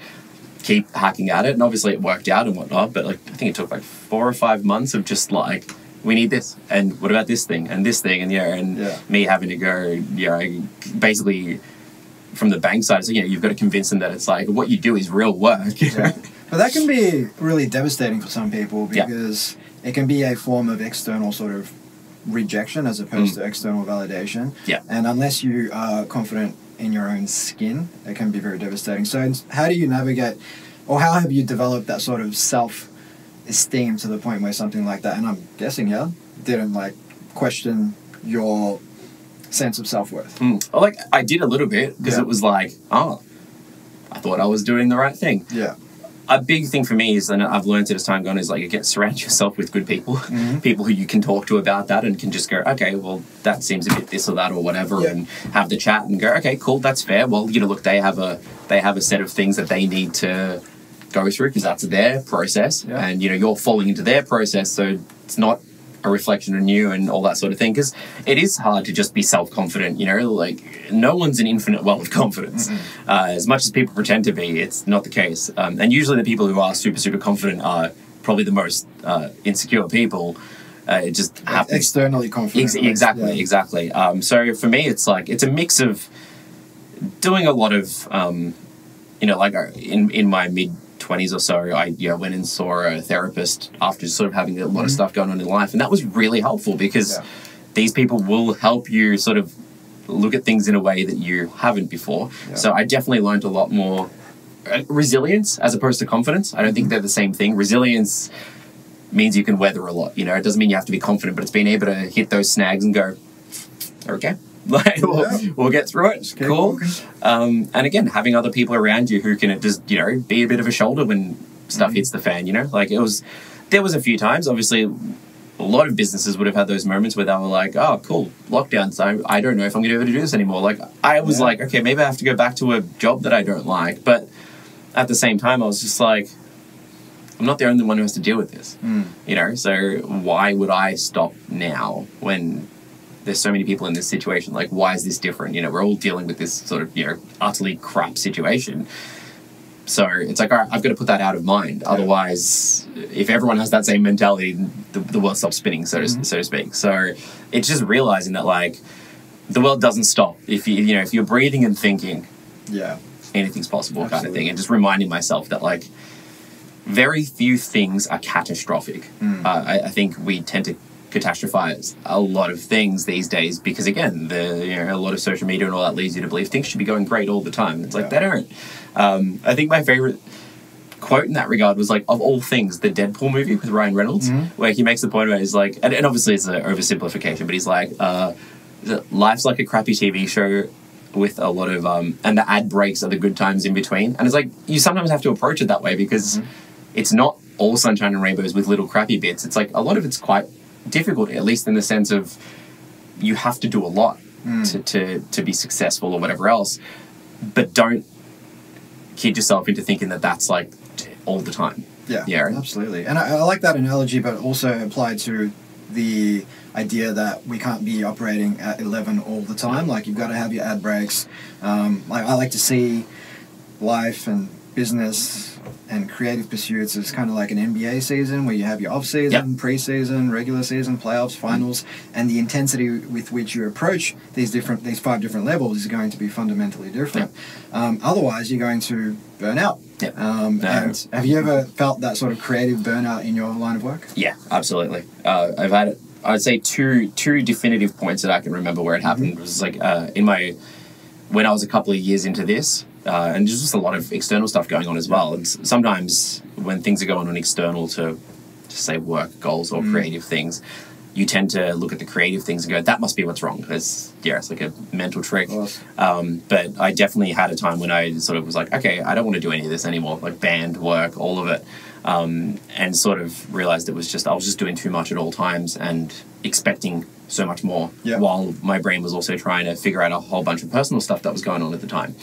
keep hacking at it. And obviously it worked out and whatnot, but like I think it took like 4 or 5 months of just like, we need this, and what about this thing and this thing, and me having to go, basically from the bank side, so you've got to convince them that it's like what you do is real work. But that can be really devastating for some people, because it can be a form of external sort of rejection as opposed to external validation. And unless you are confident in your own skin, it can be very devastating. So how do you navigate, or how have you developed that sort of self-esteem to the point where something like that, and I'm guessing didn't like question your sense of self-worth? Well, like I did a little bit, because it was like, oh, I thought I was doing the right thing. A big thing for me is, and I've learned it as time gone, is like, surround yourself with good people, people who you can talk to about that and can just go, okay, well, that seems a bit this or that or whatever, and have the chat and go, okay, cool, that's fair. Well, look, they have a set of things that they need to go through, because that's their process, and you're falling into their process, so it's not a reflection on you and all that sort of thing, because it is hard to just be self-confident, like no one's an infinite well of confidence. As much as people pretend to be, it's not the case, and usually the people who are super confident are probably the most insecure people. It just happens. Externally confident. Exactly. So for me, it's like, it's a mix of doing a lot of like in my mid-20s or so, I went and saw a therapist after sort of having a lot of stuff going on in life, and that was really helpful, because these people will help you sort of look at things in a way that you haven't before. So I definitely learned a lot more resilience as opposed to confidence. I don't think they're the same thing. Resilience means you can weather a lot, it doesn't mean you have to be confident, but it's being able to hit those snags and go, okay, like we'll get through it. Cool. And again, having other people around you who can just be a bit of a shoulder when stuff hits the fan. Like there was a few times, obviously a lot of businesses would have had those moments where they were like, oh cool, lockdown, so I don't know if I'm gonna be able to do this anymore. Like I was like, okay, maybe I have to go back to a job that I don't like, but at the same time I was just like, I'm not the only one who has to deal with this. So why would I stop now when there's so many people in this situation? Like, why is this different? We're all dealing with this sort of, utterly crap situation. So it's like, all right, I've got to put that out of mind. Otherwise, if everyone has that same mentality, the world stops spinning, so to speak. So it's just realizing that, like, the world doesn't stop. If if you're breathing and thinking, anything's possible. Absolutely. Kind of thing. And just reminding myself that, like, very few things are catastrophic. I think we tend to catastrophize a lot of things these days, because again, a lot of social media and all that leads you to believe things should be going great all the time. It's like, they don't. I think my favorite quote in that regard was, like, of all things, the Deadpool movie with Ryan Reynolds, where he makes the point where he's like, and obviously it's an oversimplification, but he's like, life's like a crappy TV show with a lot of and the ad breaks are the good times in between. And it's like, you sometimes have to approach it that way, because it's not all sunshine and rainbows with little crappy bits. It's like, a lot of it's quite difficult, at least in the sense of you have to do a lot to be successful or whatever else, but don't kid yourself into thinking that that's like all the time. Absolutely. And I like that analogy, but also applied to the idea that we can't be operating at 11 all the time. Like, you've got to have your ad breaks. Like, I like to see life and business and creative pursuits is kind of like an NBA season, where you have your off-season, pre-season, regular season, playoffs, finals, and the intensity with which you approach these 5 different levels is going to be fundamentally different. Otherwise, you're going to burn out. And have you ever felt that sort of creative burnout in your line of work? Yeah, absolutely. I've had, I'd say, two definitive points that I can remember where it happened. It was like when I was a couple of years into this, and there's just a lot of external stuff going on as well. And sometimes when things are going on external to say work goals or creative things, you tend to look at the creative things and go, that must be what's wrong. It's like a mental trick. But I definitely had a time when I sort of was like, okay, I don't want to do any of this anymore, like band work, all of it. And sort of realized I was just doing too much at all times and expecting so much more, while my brain was also trying to figure out a whole bunch of personal stuff that was going on at the time.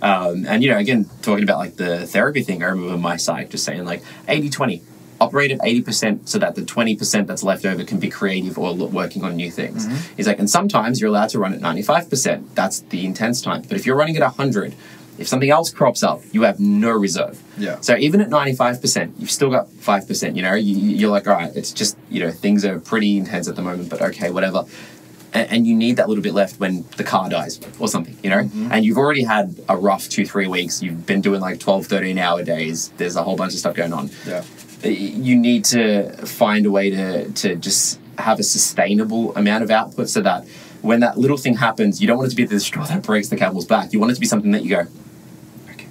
And, again, talking about like the therapy thing, I remember my psych just saying like 80-20, operate at 80% so that the 20% that's left over can be creative or working on new things. He's like, and sometimes you're allowed to run at 95%. That's the intense time. But if you're running at 100, if something else crops up, you have no reserve. So even at 95%, you've still got 5%, you're like, all right, it's just, things are pretty intense at the moment, but okay, whatever. And you need that little bit left when the car dies or something, and you've already had a rough 2-3 weeks. You've been doing like 12-13 hour days. There's a whole bunch of stuff going on. You need to find a way to just have a sustainable amount of output so that when that little thing happens, you don't want it to be the straw that breaks the camel's back. You want it to be something that you go, okay.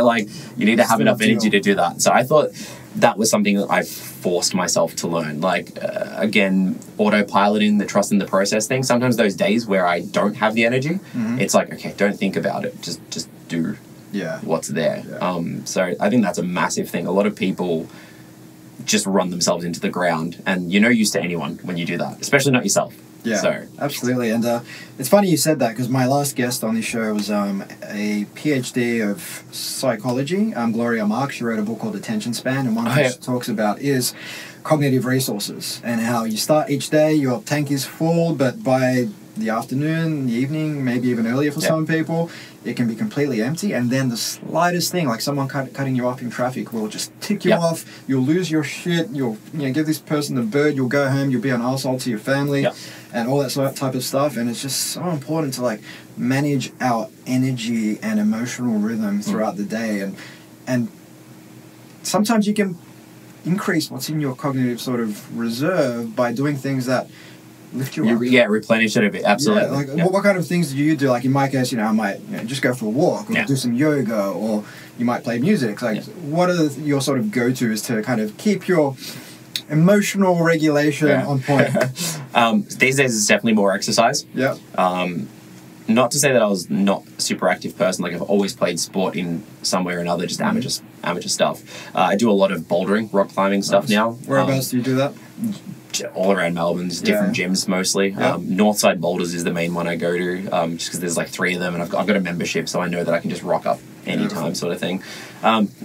Like you need to have enough energy to do that. So I thought that was something that I forced myself to learn. Like, again, autopiloting, the trust in the process thing. Sometimes those days where I don't have the energy, it's like, okay, don't think about it. Just do what's there. So I think that's a massive thing. A lot of people just run themselves into the ground, and you're no use to anyone when you do that, especially not yourself. Absolutely. And it's funny you said that, because my last guest on this show was a PhD of psychology, Gloria Marx. She wrote a book called Attention Span, and one of she talks about is cognitive resources and how you start each day, your tank is full, but by the afternoon, the evening, maybe even earlier for some people, it can be completely empty, and then the slightest thing, like someone cutting you off in traffic, will just tick you off. You'll lose your shit. You'll give this person the bird. You'll go home. You'll be an arsehole to your family, and all that sort of type of stuff. And it's just so important to like manage our energy and emotional rhythm throughout the day, and sometimes you can increase what's in your cognitive sort of reserve by doing things that lift you up. Replenish it a bit. Absolutely. What kind of things do you do? Like in my case, I might just go for a walk, or do some yoga, or you might play music. Like, what are your sort of go-tos to kind of keep your emotional regulation on point? These days, it's definitely more exercise. Not to say that I was not a super active person. Like, I've always played sport in some way or another, just amateur stuff. I do a lot of bouldering, rock climbing stuff now. Whereabouts do you do that? All around Melbourne, different gyms mostly. Northside Boulders is the main one I go to, just because there's like 3 of them, and I've got a membership, so I know that I can just rock up anytime, sort of thing.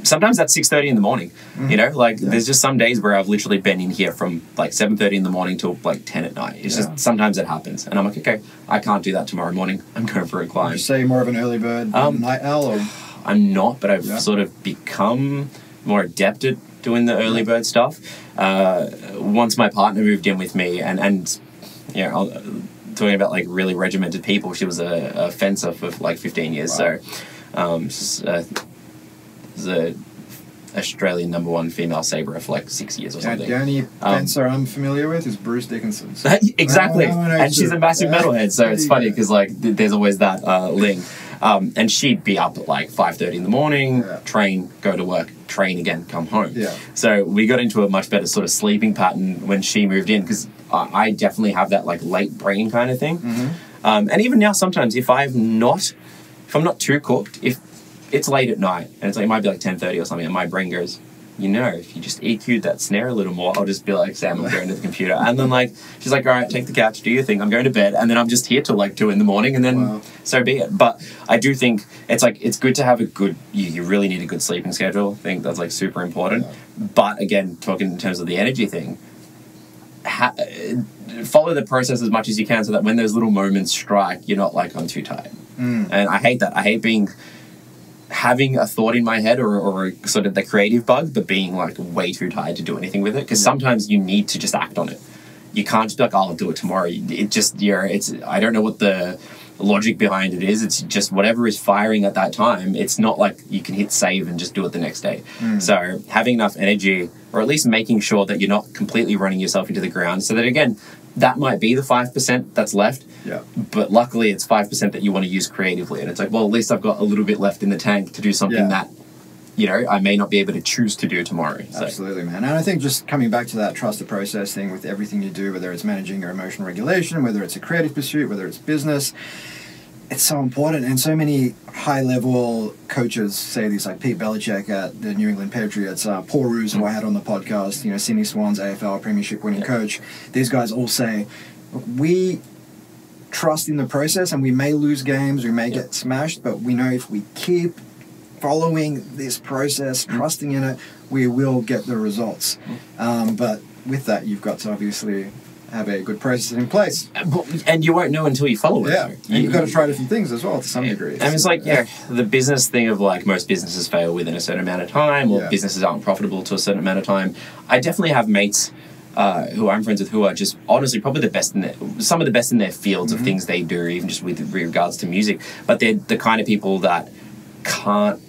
Sometimes that's 6:30 in the morning. There's just some days where I've literally been in here from like 7:30 in the morning till like 10 at night. It's just sometimes it happens, and I'm like, okay, I can't do that tomorrow morning. I'm going for a climb. Would you say more of an early bird, night owl, or? I'm not, but I've sort of become more adept at doing the early bird stuff. Once my partner moved in with me, and talking about like really regimented people, she was a fencer for like 15 years. So she's the Australian #1 female sabrer for like 6 years or something. The only fencer I'm familiar with is Bruce Dickinson. Exactly. And she's a massive metalhead, so it's funny because like there's always that link. And she'd be up at like 5:30 in the morning, train, go to work, train again, come home. So we got into a much better sort of sleeping pattern when she moved in, because I definitely have that like late brain kind of thing. And even now, sometimes if I'm not too cooked, if it's late at night and it's like, it might be like 10:30 or something, and my brain goes, if you just EQ'd that snare a little more, I'll just be like, Sam, I'm going to the computer. And then like, she's like, all right, take the couch, do your thing, I'm going to bed. And then I'm just here till like 2 in the morning, and then so be it. But I do think it's like, it's good to have you really need a good sleeping schedule. I think that's like super important. But again, talking in terms of the energy thing, follow the process as much as you can, so that when those little moments strike, you're not like, I'm too tired. And I hate that. I hate having a thought in my head or sort of the creative bug, but being like way too tired to do anything with it, because sometimes you need to just act on it. You can't just be like, I'll do it tomorrow. It just, I don't know what the logic behind it is. It's just whatever is firing at that time. It's not like you can hit save and just do it the next day. So having enough energy, or at least making sure that you're not completely running yourself into the ground, so that again, that might be the 5% that's left. But luckily it's 5% that you want to use creatively, and it's like, well, at least I've got a little bit left in the tank to do something that you know, I may not be able to choose to do tomorrow. So. Absolutely, man. And I think just coming back to that trust the process thing with everything you do, whether it's managing your emotional regulation, whether it's a creative pursuit, whether it's business, it's so important. And so many high-level coaches say this, like Pete Belichick at the New England Patriots, Paul Roos, who I had on the podcast, you know, Sydney Swans, AFL Premiership winning coach. These guys all say, we trust in the process, and we may lose games, we may get smashed, but we know if we keep following this process, trusting in it, we will get the results. But with that, you've got to obviously have a good process in place. And you won't know until you follow it. Yeah, and you've got to try different things as well to some degree. And it's like, the business thing of like most businesses fail within a certain amount of time, or businesses aren't profitable to a certain amount of time. I definitely have mates who I'm friends with who are just honestly probably the best in some of the best in their fields of things they do, even just with regards to music. But they're the kind of people that can't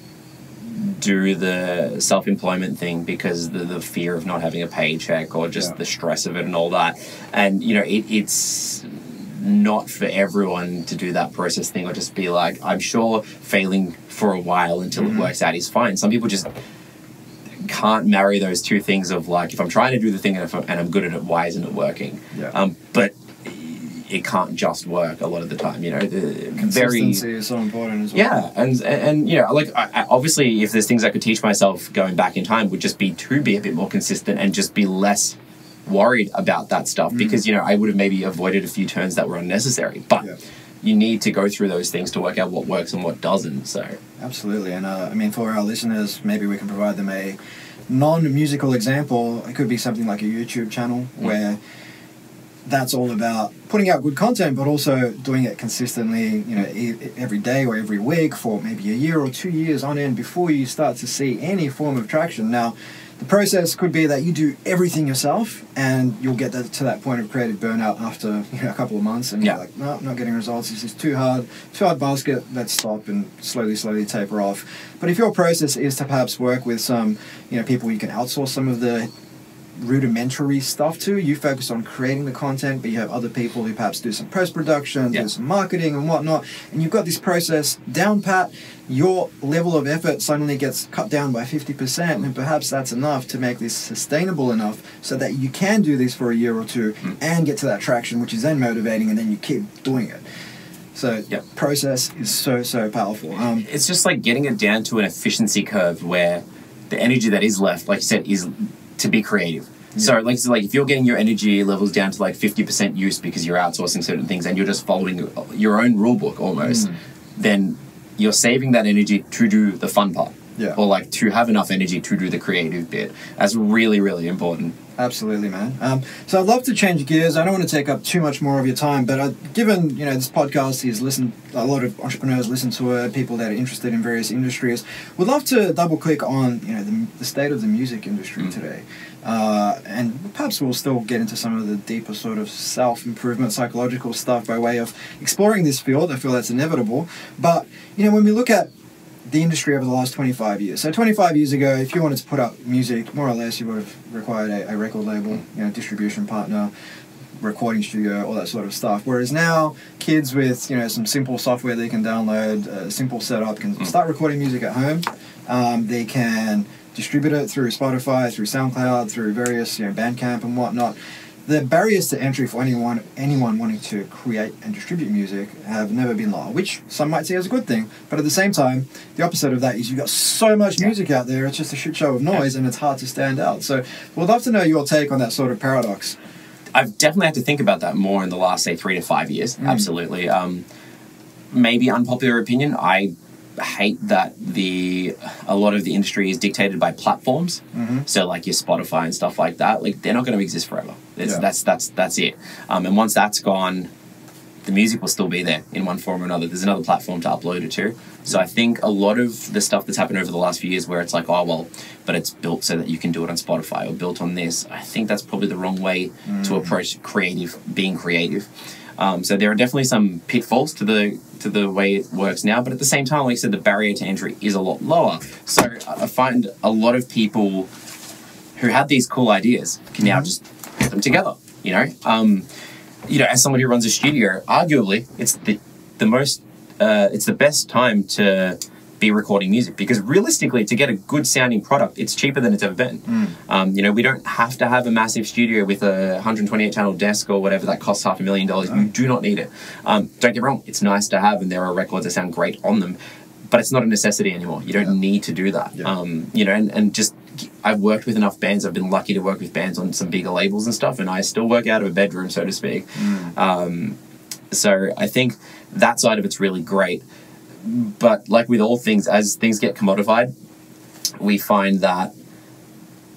do the self-employment thing because the fear of not having a paycheck, or just the stress of it and all that. And you know, it's not for everyone to do that process thing, or just be like, I'm sure failing for a while until it works out is fine. Some people just can't marry those two things of like, if I'm trying to do the thing and I'm good at it, why isn't it working? But it can't just work a lot of the time, you know. Consistency is so important as well. Yeah, and you know, like I, obviously, if there's things I could teach myself going back in time, would just be to be a bit more consistent and just be less worried about that stuff, because you know, I would have maybe avoided a few turns that were unnecessary. But you need to go through those things to work out what works and what doesn't. So absolutely, and I mean, for our listeners, maybe we can provide them a non-musical example. It could be something like a YouTube channel where that's all about putting out good content, but also doing it consistently, you know, every day or every week for maybe a year or 2 years on end before you start to see any form of traction. Now, the process could be that you do everything yourself, and you'll get to that point of creative burnout after, you know, a couple of months, and you're like, no, I'm not getting results. This is too hard basket. Let's stop and slowly taper off. But if your process is to perhaps work with some, you know, people you can outsource some of the rudimentary stuff to, you focus on creating the content, but you have other people who perhaps do some post-production, do some marketing and whatnot, and you've got this process down pat, your level of effort suddenly gets cut down by 50%, and perhaps that's enough to make this sustainable enough so that you can do this for a year or two and get to that traction, which is then motivating, and then you keep doing it. So process is so powerful. It's just like getting it down to an efficiency curve where the energy that is left, like you said, is to be creative. So like if you're getting your energy levels down to like 50% use because you're outsourcing certain things and you're just following your own rule book almost, then you're saving that energy to do the fun part. Or like to have enough energy to do the creative bit. That's really, really important. Absolutely, man. So I'd love to change gears. I don't want to take up too much more of your time, but given, you know, this podcast is listened, a lot of entrepreneurs listen to it, people that are interested in various industries, would love to double click on, you know, the state of the music industry today. And perhaps we'll still get into some of the deeper sort of self-improvement, psychological stuff by way of exploring this field. I feel that's inevitable. But, you know, when we look at the industry over the last 25 years. So 25 years ago, if you wanted to put out music, more or less, you would have required a record label, you know, distribution partner, recording studio, all that sort of stuff. Whereas now, kids with, you know, some simple software they can download, a simple setup, can start recording music at home. They can distribute it through Spotify, through SoundCloud, through various, you know, Bandcamp and whatnot. The barriers to entry for anyone wanting to create and distribute music have never been low, which some might see as a good thing. But at the same time, the opposite of that is you've got so much music out there, it's just a shit show of noise and it's hard to stand out. So we'd love to know your take on that sort of paradox. I've definitely had to think about that more in the last, say, 3 to 5 years. Absolutely. Maybe unpopular opinion, I hate that a lot of the industry is dictated by platforms. So like your Spotify and stuff like that, like they're not going to exist forever. That's it. And once that's gone, the music will still be there in one form or another. There's another platform to upload it to. So I think a lot of the stuff that's happened over the last few years where it's like, oh, well, but it's built so that you can do it on Spotify or built on this. I think that's probably the wrong way to approach being creative. So there are definitely some pitfalls to the way it works now, but at the same time, like I said, the barrier to entry is a lot lower. So I find a lot of people who had these cool ideas can now just put them together. You know, as someone who runs a studio, arguably it's the best time to be recording music, because realistically, to get a good sounding product, it's cheaper than it's ever been. You know, we don't have to have a massive studio with a 128 channel desk or whatever that costs $500,000. You do not need it. Don't get me wrong, it's nice to have, and there are records that sound great on them, but it's not a necessity anymore. You don't need to do that. You know, and just, I've worked with enough bands. I've been lucky to work with bands on some bigger labels and stuff, and I still work out of a bedroom, so to speak. So I think that side of it's really great. But like with all things, as things get commodified, we find that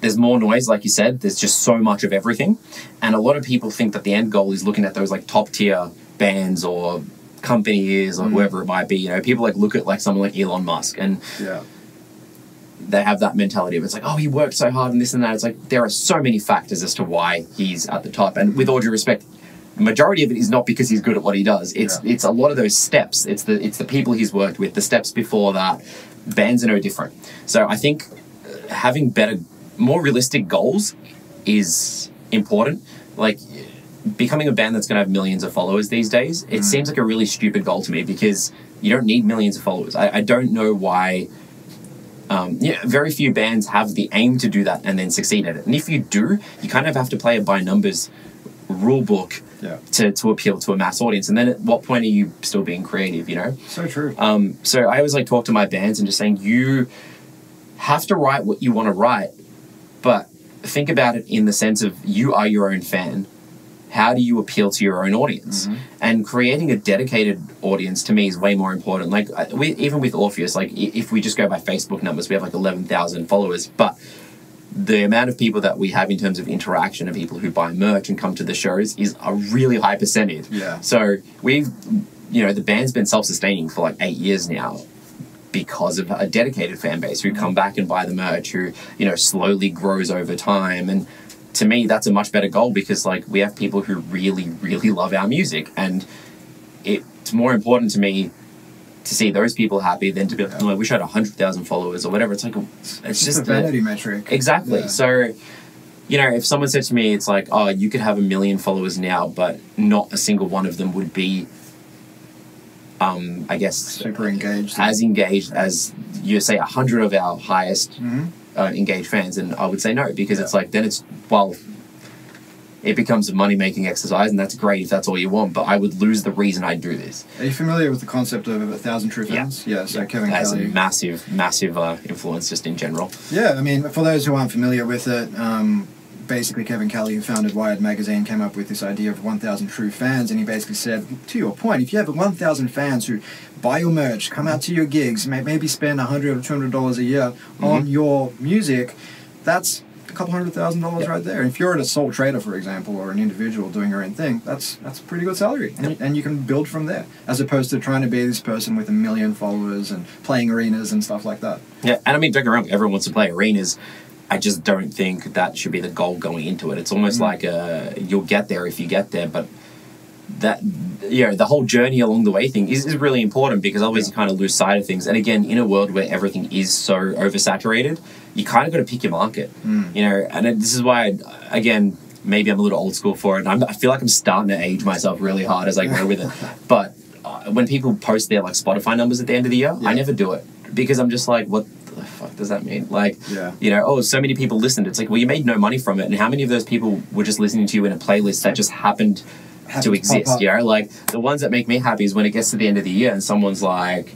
there's more noise, like you said. There's just so much of everything. And a lot of people think that the end goal is looking at those like top tier bands or companies or whoever it might be. You know, people like look at like someone like Elon Musk, and they have that mentality of, it's like, oh, he worked so hard and this and that. It's like, there are so many factors as to why he's at the top. And with all due respect, the majority of it is not because he's good at what he does. It's a lot of those steps. It's the people he's worked with, the steps before that. Bands are no different. So I think having better, more realistic goals is important. Like, becoming a band that's going to have millions of followers these days, it seems like a really stupid goal to me, because you don't need millions of followers. I don't know why. Very few bands have the aim to do that and then succeed at it. And if you do, you kind of have to play it by numbers rule book to appeal to a mass audience. And then at what point are you still being creative, you know? So true. So I always like talk to my bands and just saying, you have to write what you want to write, but think about it in the sense of, you are your own fan. How do you appeal to your own audience? And creating a dedicated audience to me is way more important. Like, even with Orpheus, like if we just go by Facebook numbers, we have like 11,000 followers, but the amount of people that we have in terms of interaction and people who buy merch and come to the shows is a really high percentage. So we've, you know, the band's been self-sustaining for like 8 years now because of a dedicated fan base who come back and buy the merch, who, you know, slowly grows over time. And to me, that's a much better goal, because like we have people who really, really love our music, and it's more important to me to see those people happy than to be like, oh, I wish I had 100,000 followers or whatever. It's like, it's just a vanity metric. Exactly. So, you know, if someone said to me, it's like, oh, you could have 1 million followers now, but not a single one of them would be, I guess, super engaged, as you say 100 of our highest engaged fans, and I would say no, because it's like, then it's, well, it becomes a money-making exercise, and that's great if that's all you want, but I would lose the reason I do this. Are you familiar with the concept of 1,000 true fans? So Kevin Kelly has a massive influence just in general. I mean, for those who aren't familiar with it, basically Kevin Kelly, who founded Wired Magazine, came up with this idea of 1,000 true fans, and he basically said, to your point, if you have 1,000 fans who buy your merch, come out to your gigs, maybe spend $100 or $200 a year on your music, that's a couple $100,000 right there. And if you're a sole trader, for example, or an individual doing your own thing, that's a pretty good salary, and you can build from there, as opposed to trying to be this person with 1 million followers and playing arenas and stuff like that. And I mean, don't get me wrong, everyone wants to play arenas. I just don't think that should be the goal going into it. It's almost like you'll get there if you get there, but that, you know, the whole journey along the way thing is really important, because otherwise you kind of lose sight of things. And again, in a world where everything is so oversaturated, you kind of got to pick your market, you know. And this is why, again, maybe I'm a little old school for it, and I feel like I'm starting to age myself really hard as I go with it. But when people post their like Spotify numbers at the end of the year, I never do it, because I'm just like, what the fuck does that mean? Like, you know, oh, so many people listened. It's like, well, you made no money from it, and how many of those people were just listening to you in a playlist that just happened to exist? You know, like the ones that make me happy is when it gets to the end of the year and someone's like,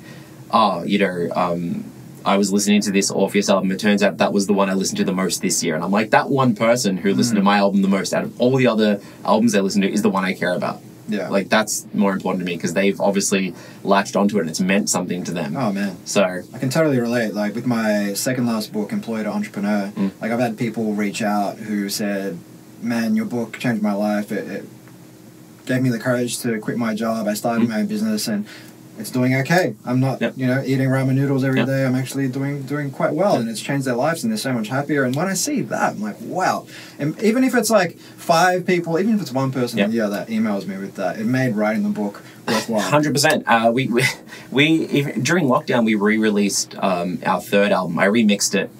oh, you know, I was listening to this Orpheus album, it turns out that was the one I listened to the most this year. And I'm like, that one person who listened to my album the most out of all the other albums they listened to is the one I care about. Like, that's more important to me, because they've obviously latched onto it and it's meant something to them. Oh, man. So I can totally relate. Like, with my second last book, Employed Entrepreneur, like, I've had people reach out who said, man, your book changed my life. It gave me the courage to quit my job. I started my own business, and it's doing okay. I'm not, you know, eating ramen noodles every day. I'm actually doing quite well, and it's changed their lives, and they're so much happier. And when I see that, I'm like, wow. And even if it's like 5 people, even if it's one person a year that emails me with that, it made writing the book worthwhile. 100%. We even, during lockdown, we re-released our third album. I remixed it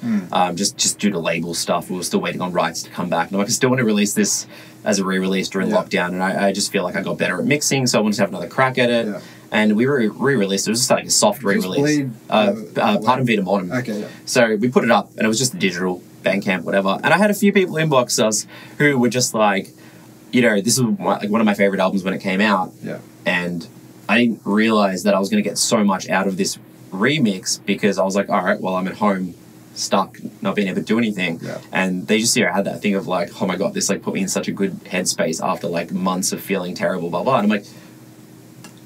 just due to label stuff. We were still waiting on rights to come back. And I still want to release this as a re-release during lockdown, and I just feel like I got better at mixing, so I wanted to have another crack at it. and we re-released it. It was just like a soft re-release. Part of Vita Mortem. Okay, yeah. So we put it up, and it was just a digital Bandcamp, whatever. And I had a few people inbox us who were just like, you know, this was like one of my favorite albums when it came out. Yeah. And I didn't realize that I was going to get so much out of this remix because I was like, all right, well, I'm at home, stuck, not being able to do anything. Yeah. And they just, you know, had that thing of like, oh my God, this like put me in such a good headspace after like months of feeling terrible, blah, blah. And I'm like,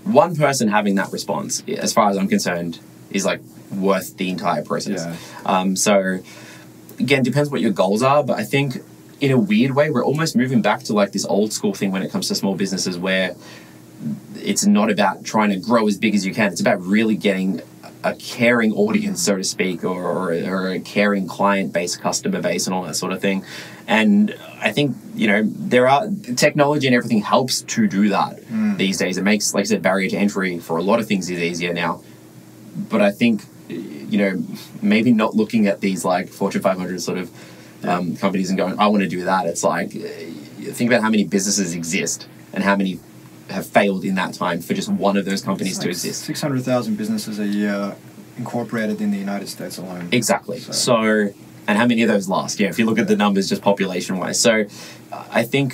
one person having that response, as far as I'm concerned, is like worth the entire process. Yeah. So again, depends what your goals are, but I think in a weird way, we're almost moving back to like this old school thing when it comes to small businesses where it's not about trying to grow as big as you can. It's about really getting a caring audience, so to speak, or a caring client-based customer base and all that sort of thing. And I think, you know, there are technology and everything helps to do that these days. It makes, like I said, barrier to entry for a lot of things is easier now. But I think, you know, maybe not looking at these like Fortune 500 sort of companies and going, I want to do that. It's like, think about how many businesses exist and how many have failed in that time for just one of those companies to exist. 600,000 businesses a year incorporated in the United States alone. Exactly. So and how many of those last? Yeah, if you look at the numbers just population-wise. So I think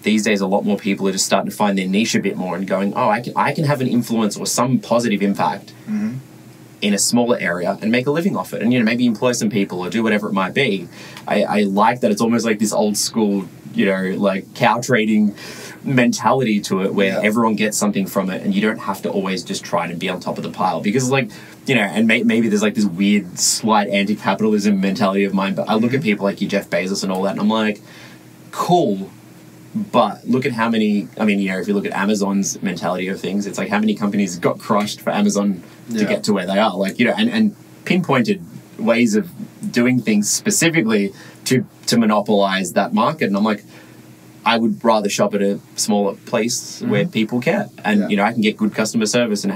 these days a lot more people are just starting to find their niche a bit more and going, oh, I can have an influence or some positive impact in a smaller area and make a living off it. And, you know, maybe employ some people or do whatever it might be. I like that it's almost like this old school, you know, like cow trading mentality to it where everyone gets something from it and you don't have to always just try to be on top of the pile because, like, you know, and maybe there's like this weird slight anti-capitalism mentality of mine, but I look at people like you, Jeff Bezos and all that, and I'm like, cool, but look at how many, I mean, you know, if you look at Amazon's mentality of things, it's like how many companies got crushed for Amazon to get to where they are, like, you know, and pinpointed ways of doing things specifically to monopolize that market. And I'm like, I would rather shop at a smaller place where people care, and you know, I can get good customer service and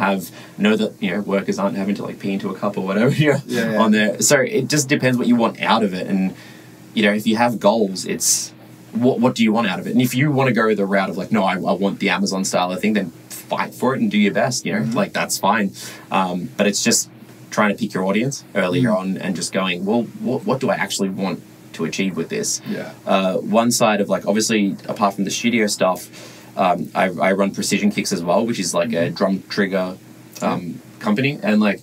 know that, you know, workers aren't having to like pee into a cup or whatever on there. So it just depends what you want out of it, and you know, if you have goals, it's what do you want out of it? And if you want to go the route of like, no, I want the Amazon style of thing, then fight for it and do your best. You know, like that's fine. But it's just trying to pick your audience earlier on and just going, well, what do I actually want to achieve with this? One side of like, obviously apart from the studio stuff, I run Precision Kicks as well, which is like a drum trigger company, and like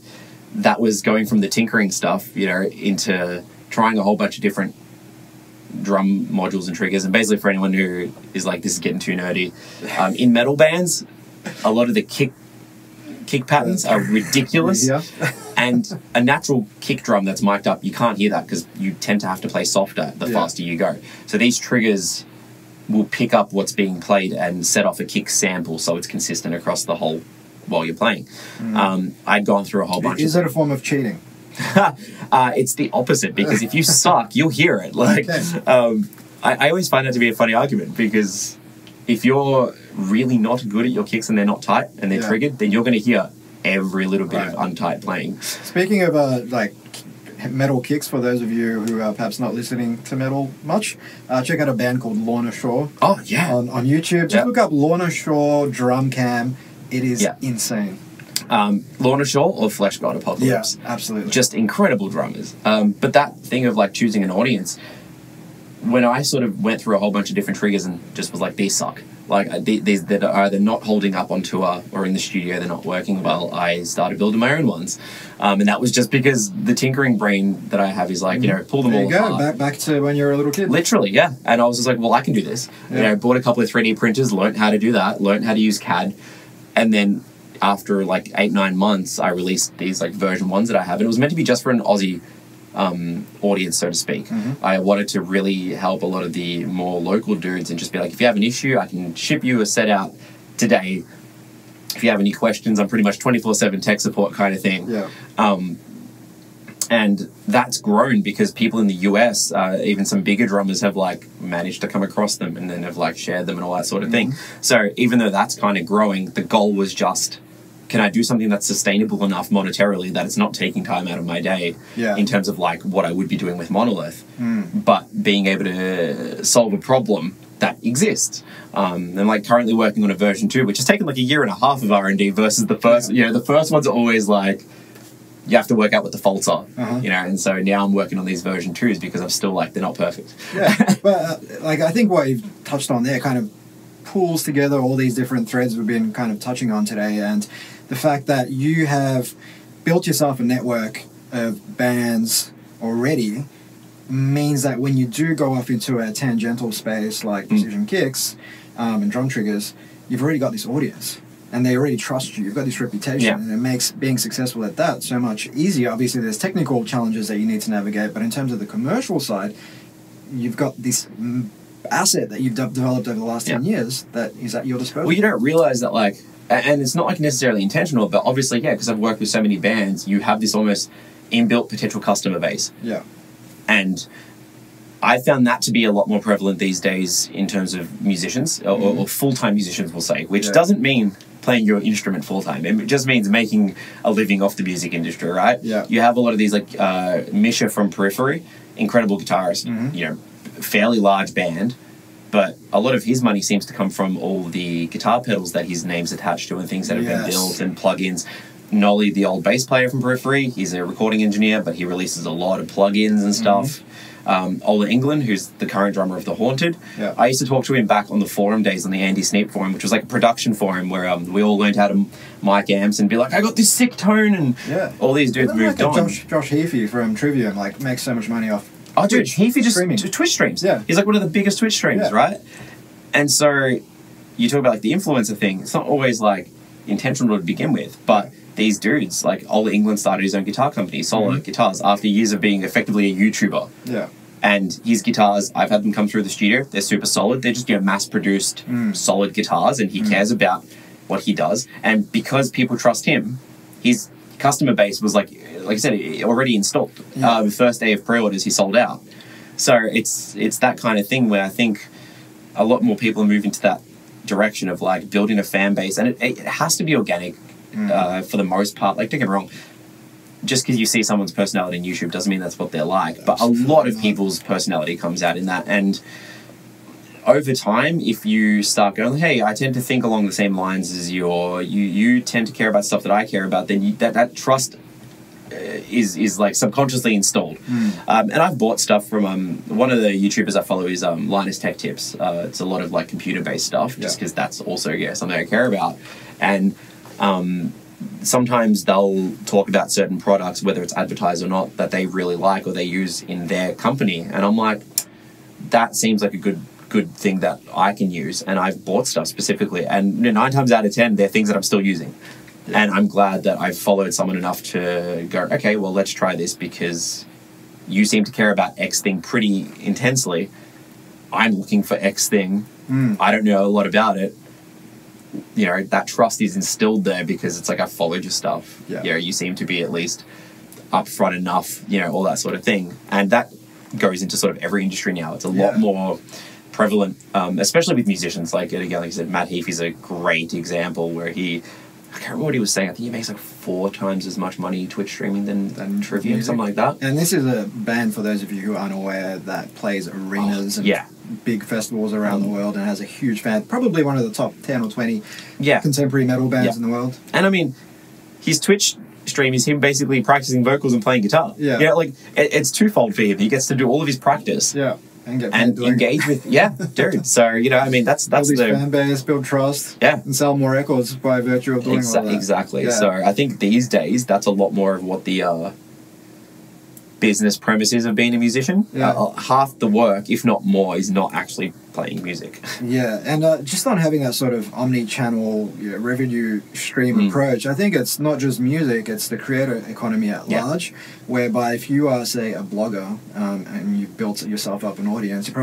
that was going from the tinkering stuff, you know, into trying a whole bunch of different drum modules and triggers. And basically, for anyone who is like, this is getting too nerdy, in metal bands a lot of the kick patterns are ridiculous. And a natural kick drum that's mic'd up, you can't hear that because you tend to have to play softer the faster you go. So these triggers will pick up what's being played and set off a kick sample so it's consistent across the whole while you're playing. I'd gone through a whole bunch. Is it a form of cheating? It's the opposite, because if you suck, you'll hear it. Like, I always find that to be a funny argument, because if you're really not good at your kicks and they're not tight and they're triggered, then you're going to hear every little bit of untight playing. Speaking of like metal kicks, for those of you who are perhaps not listening to metal much, check out a band called Lorna Shore. Oh yeah, on YouTube. Just look up Lorna Shore drum cam. It is insane. Lorna Shore or Flesh God Apocalypse. Yeah, absolutely. Just incredible drummers. But that thing of like choosing an audience, when I sort of went through a whole bunch of different triggers and just was like, these suck. Like, these that are either not holding up on tour or in the studio, they're not working well, I started building my own ones. And that was just because the tinkering brain that I have is like, you know, pull them all apart. There you go, back to when you were a little kid. Literally, yeah. And I was just like, well, I can do this. You know, bought a couple of 3D printers, learned how to do that, learned how to use CAD. And then after like 8-9 months, I released these like version 1s that I have. And it was meant to be just for an Aussie audience, so to speak. I wanted to really help a lot of the more local dudes and just be like, if you have an issue, I can ship you a set out today. If you have any questions, I'm pretty much 24/7 tech support kind of thing. And that's grown because people in the US, even some bigger drummers, have like managed to come across them and then have like shared them and all that sort of thing. So even though that's kind of growing, the goal was just, can I do something that's sustainable enough monetarily that it's not taking time out of my day in terms of like what I would be doing with Monolith, but being able to solve a problem that exists. I'm like currently working on a version 2, which has taken like a year and a half of R&D versus the first. You know, the first ones are always like you have to work out what the faults are. You know, and so now I'm working on these version 2s because I'm still like they're not perfect. Yeah, but like I think what you've touched on there kind of pulls together all these different threads we've been kind of touching on today, and the fact that you have built yourself a network of bands already means that when you do go off into a tangential space like precision kicks and drum triggers, you've already got this audience and they already trust you. You've got this reputation, and it makes being successful at that so much easier. Obviously, there's technical challenges that you need to navigate, but in terms of the commercial side, you've got this asset that you've developed over the last 10 years that is at your disposal. Well, you don't realize that, like, and it's not like necessarily intentional, but obviously, yeah, because I've worked with so many bands, you have this almost inbuilt potential customer base. Yeah. And I found that to be a lot more prevalent these days in terms of musicians, or full-time musicians, we'll say, which doesn't mean playing your instrument full-time. It just means making a living off the music industry, right? Yeah. You have a lot of these, like, Misha from Periphery, incredible guitarist, you know, fairly large band, but a lot of his money seems to come from all the guitar pedals that his name's attached to and things that have been built and plugins. Nolly, the old bass player from Periphery, he's a recording engineer, but he releases a lot of plugins and stuff. Ola England, who's the current drummer of The Haunted. I used to talk to him back on the forum days on the Andy Sneap forum, which was like a production forum where we all learned how to mic amps and be like, I got this sick tone, and all these dudes moved on. Josh Heafy from Trivium, like, makes so much money off dude, Heafy just streaming. Twitch streams. Yeah. He's like one of the biggest Twitch streamers, right? And so you talk about like the influencer thing. It's not always like intentional to begin with, but these dudes, like Ola England started his own guitar company, Solo Guitars, after years of being effectively a YouTuber. Yeah. And his guitars, I've had them come through the studio. They're super solid. They're just, you know, mass-produced, solid guitars, and he cares about what he does. And because people trust him, his customer base was like I said, already installed. The first day of pre-orders, he sold out. So it's that kind of thing where I think a lot more people are moving to that direction of like building a fan base, and it has to be organic for the most part. Like, don't get me wrong, just because you see someone's personality on YouTube doesn't mean that's what they're like. But a lot of people's personality comes out in that, and over time, if you start going, hey, I tend to think along the same lines as you, or you tend to care about stuff that I care about, then that trust is like subconsciously installed. And I've bought stuff from one of the YouTubers I follow is Linus Tech Tips. It's a lot of like computer based stuff, just because that's also something I care about. And sometimes they'll talk about certain products, whether it's advertised or not, that they really like or they use in their company, and I'm like, that seems like a good thing that I can use, and I've bought stuff specifically, and 9 times out of 10 they're things that I'm still using. And I'm glad that I've followed someone enough to go, okay, well, let's try this because you seem to care about X thing pretty intensely. I'm looking for X thing. I don't know a lot about it. You know, that trust is instilled there because it's like, I followed your stuff. You know, you seem to be at least upfront enough, you know, all that sort of thing. And that goes into sort of every industry now. It's a lot more prevalent, especially with musicians. Like, again, like I said, Matt Heafy's a great example where I can't remember what he was saying. I think he makes like 4 times as much money Twitch streaming than Trivium, something like that. And this is a band, for those of you who aren't aware, that plays arenas and big festivals around the world and has a huge fan. Probably one of the top 10 or 20 contemporary metal bands in the world. And I mean, his Twitch stream is him basically practicing vocals and playing guitar. You know, like, it's twofold for him. He gets to do all of his practice. And engage with dude. So, you know, I mean, that's build the fan base, build trust, and sell more records by virtue of doing all that. Exactly. So I think these days that's a lot more of what the business premise is of being a musician. Half the work, if not more, is not actually playing music. And just on having that sort of omni-channel revenue stream approach, I think it's not just music, it's the creator economy at large, whereby if you are, say, a blogger and you've built yourself up an audience, you're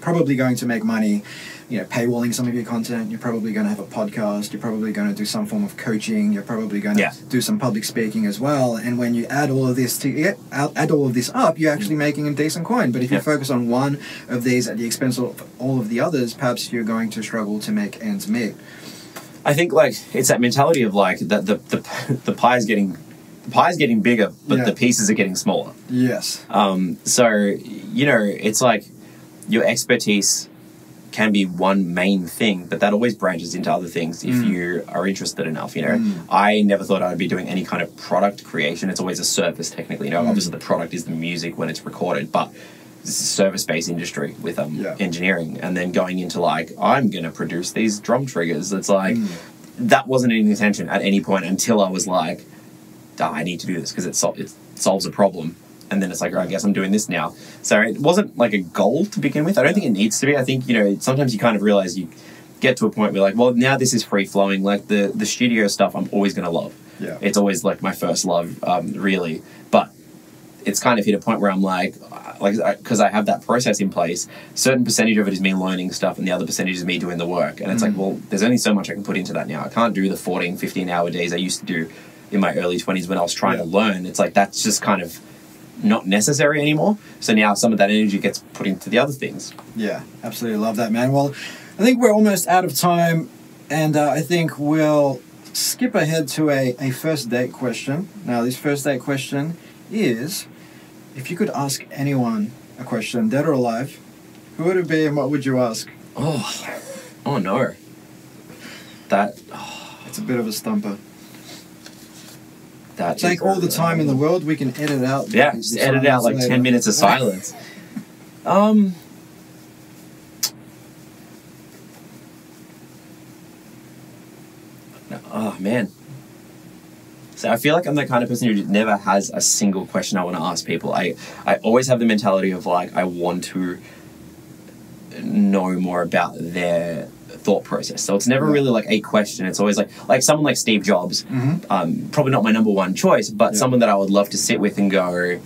probably going to make money, you know, paywalling some of your content. You're probably going to have a podcast. You're probably going to do some form of coaching. You're probably going to do some public speaking as well. And when you add all of this add all of this up, you're actually making a decent coin. But if you focus on one of these at the expense of all of the others, perhaps you're going to struggle to make ends meet. I think, like, it's that mentality of like that the pie is getting bigger, but the pieces are getting smaller. So, you know, it's like your expertise can be one main thing, but that always branches into other things if you are interested enough. You know, I never thought I'd be doing any kind of product creation. It's always a service, technically. You know, obviously the product is the music when it's recorded, but it's a service-based industry with engineering, and then going into like, I'm going to produce these drum triggers. It's like that wasn't any intention at any point until I was like, I need to do this because it solves a problem. And then it's like, I guess I'm doing this now. So it wasn't like a goal to begin with. I don't think it needs to be. I think, you know, sometimes you kind of realize you get to a point where like, well, now this is free flowing. Like the studio stuff I'm always going to love. Yeah. It's always like my first love, really. But it's kind of hit a point where I'm like, because I have that process in place, a certain percentage of it is me learning stuff and the other percentage is me doing the work. And it's like, well, there's only so much I can put into that now. I can't do the 14, 15-hour days I used to do in my early 20s when I was trying to learn. It's like, that's just kind of not necessary anymore. So now some of that energy gets put into the other things. Yeah, absolutely love that, man. Well, I think we're almost out of time, and I think we'll skip ahead to a first date question. Now, this first date question is, if you could ask anyone a question, dead or alive, who would it be and what would you ask? Oh no. It's a bit of a stumper. Take all the time in the world, we can edit out. Yeah, just edit out like 10 minutes of silence. Oh, man. So I feel like I'm the kind of person who never has a single question I want to ask people. I always have the mentality of like, I want to know more about their thought process. So it's never really like a question. It's always like someone like Steve Jobs, probably not my number one choice, but someone that I would love to sit with and go,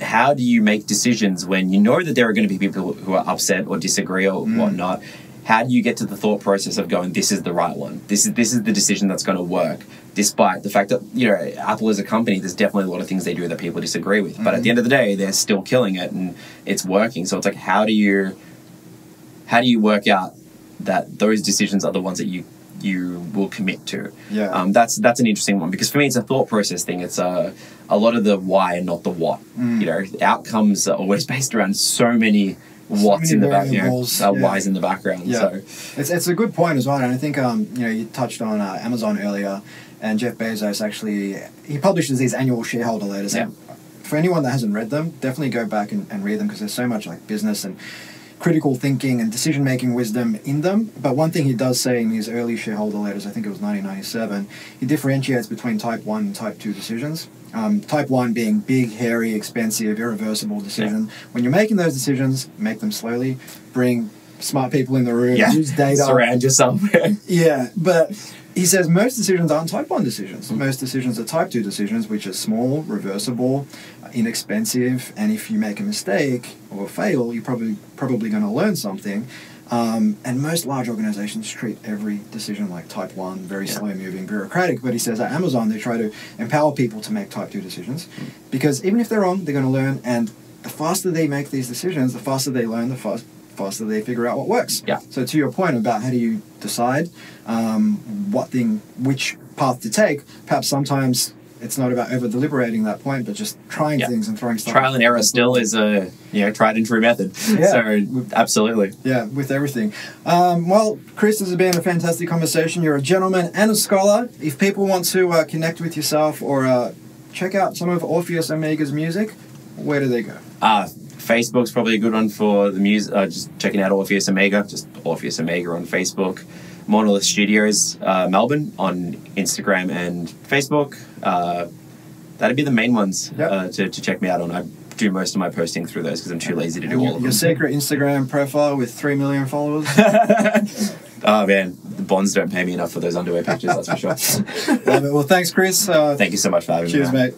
how do you make decisions when you know that there are going to be people who are upset or disagree or whatnot? How do you get to the thought process of going, this is the right one? This is the decision that's going to work, despite the fact that, you know, Apple as a company, there's definitely a lot of things they do that people disagree with. But at the end of the day, they're still killing it and it's working. So it's like, how do you work out that those decisions are the ones that you will commit to? Yeah. That's an interesting one, because for me, it's a thought process thing. It's a lot of the why and not the what. You know, outcomes are always based around so many what's in the background, why's in the background. Yeah. So it's a good point as well. And I think you know, you touched on Amazon earlier, and Jeff Bezos actually, he publishes these annual shareholder letters. Yeah. And for anyone that hasn't read them, definitely go back and read them, because there's so much like business and critical thinking and decision-making wisdom in them. But one thing he does say in his early shareholder letters, I think it was 1997, he differentiates between type 1 and type 2 decisions. Type 1 being big, hairy, expensive, irreversible decision. Yeah. When you're making those decisions, make them slowly, bring smart people in the room, use data. Surround yourself. Yeah, but he says most decisions aren't type 1 decisions. Most decisions are type 2 decisions, which are small, reversible, inexpensive, and if you make a mistake or fail, you're probably going to learn something. And most large organizations treat every decision like type 1, very slow-moving, bureaucratic. But he says at Amazon, they try to empower people to make type 2 decisions, because even if they're wrong, they're going to learn. And the faster they make these decisions, the faster they learn, the faster they figure out what works. Yeah. So to your point about how do you decide which path to take, perhaps sometimes it's not about over deliberating that point, but just trying things and throwing stuff. Trial and error still is a tried and true method. Yeah. So absolutely. Yeah, with everything. Well, Chris, this has been a fantastic conversation. You're a gentleman and a scholar. If people want to connect with yourself or check out some of Orpheus Omega's music, where do they go? Facebook's probably a good one for the music. Just checking out Orpheus Omega, just Orpheus Omega on Facebook. Monolith Studios, Melbourne, on Instagram and Facebook. That'd be the main ones to check me out on. I do most of my posting through those because I'm too lazy to do all of them. Your secret Instagram profile with 3 million followers? Oh, man. The bonds don't pay me enough for those underwear pictures, that's for sure. Love it. Well, thanks, Chris. Thank you so much for having me. Cheers, mate.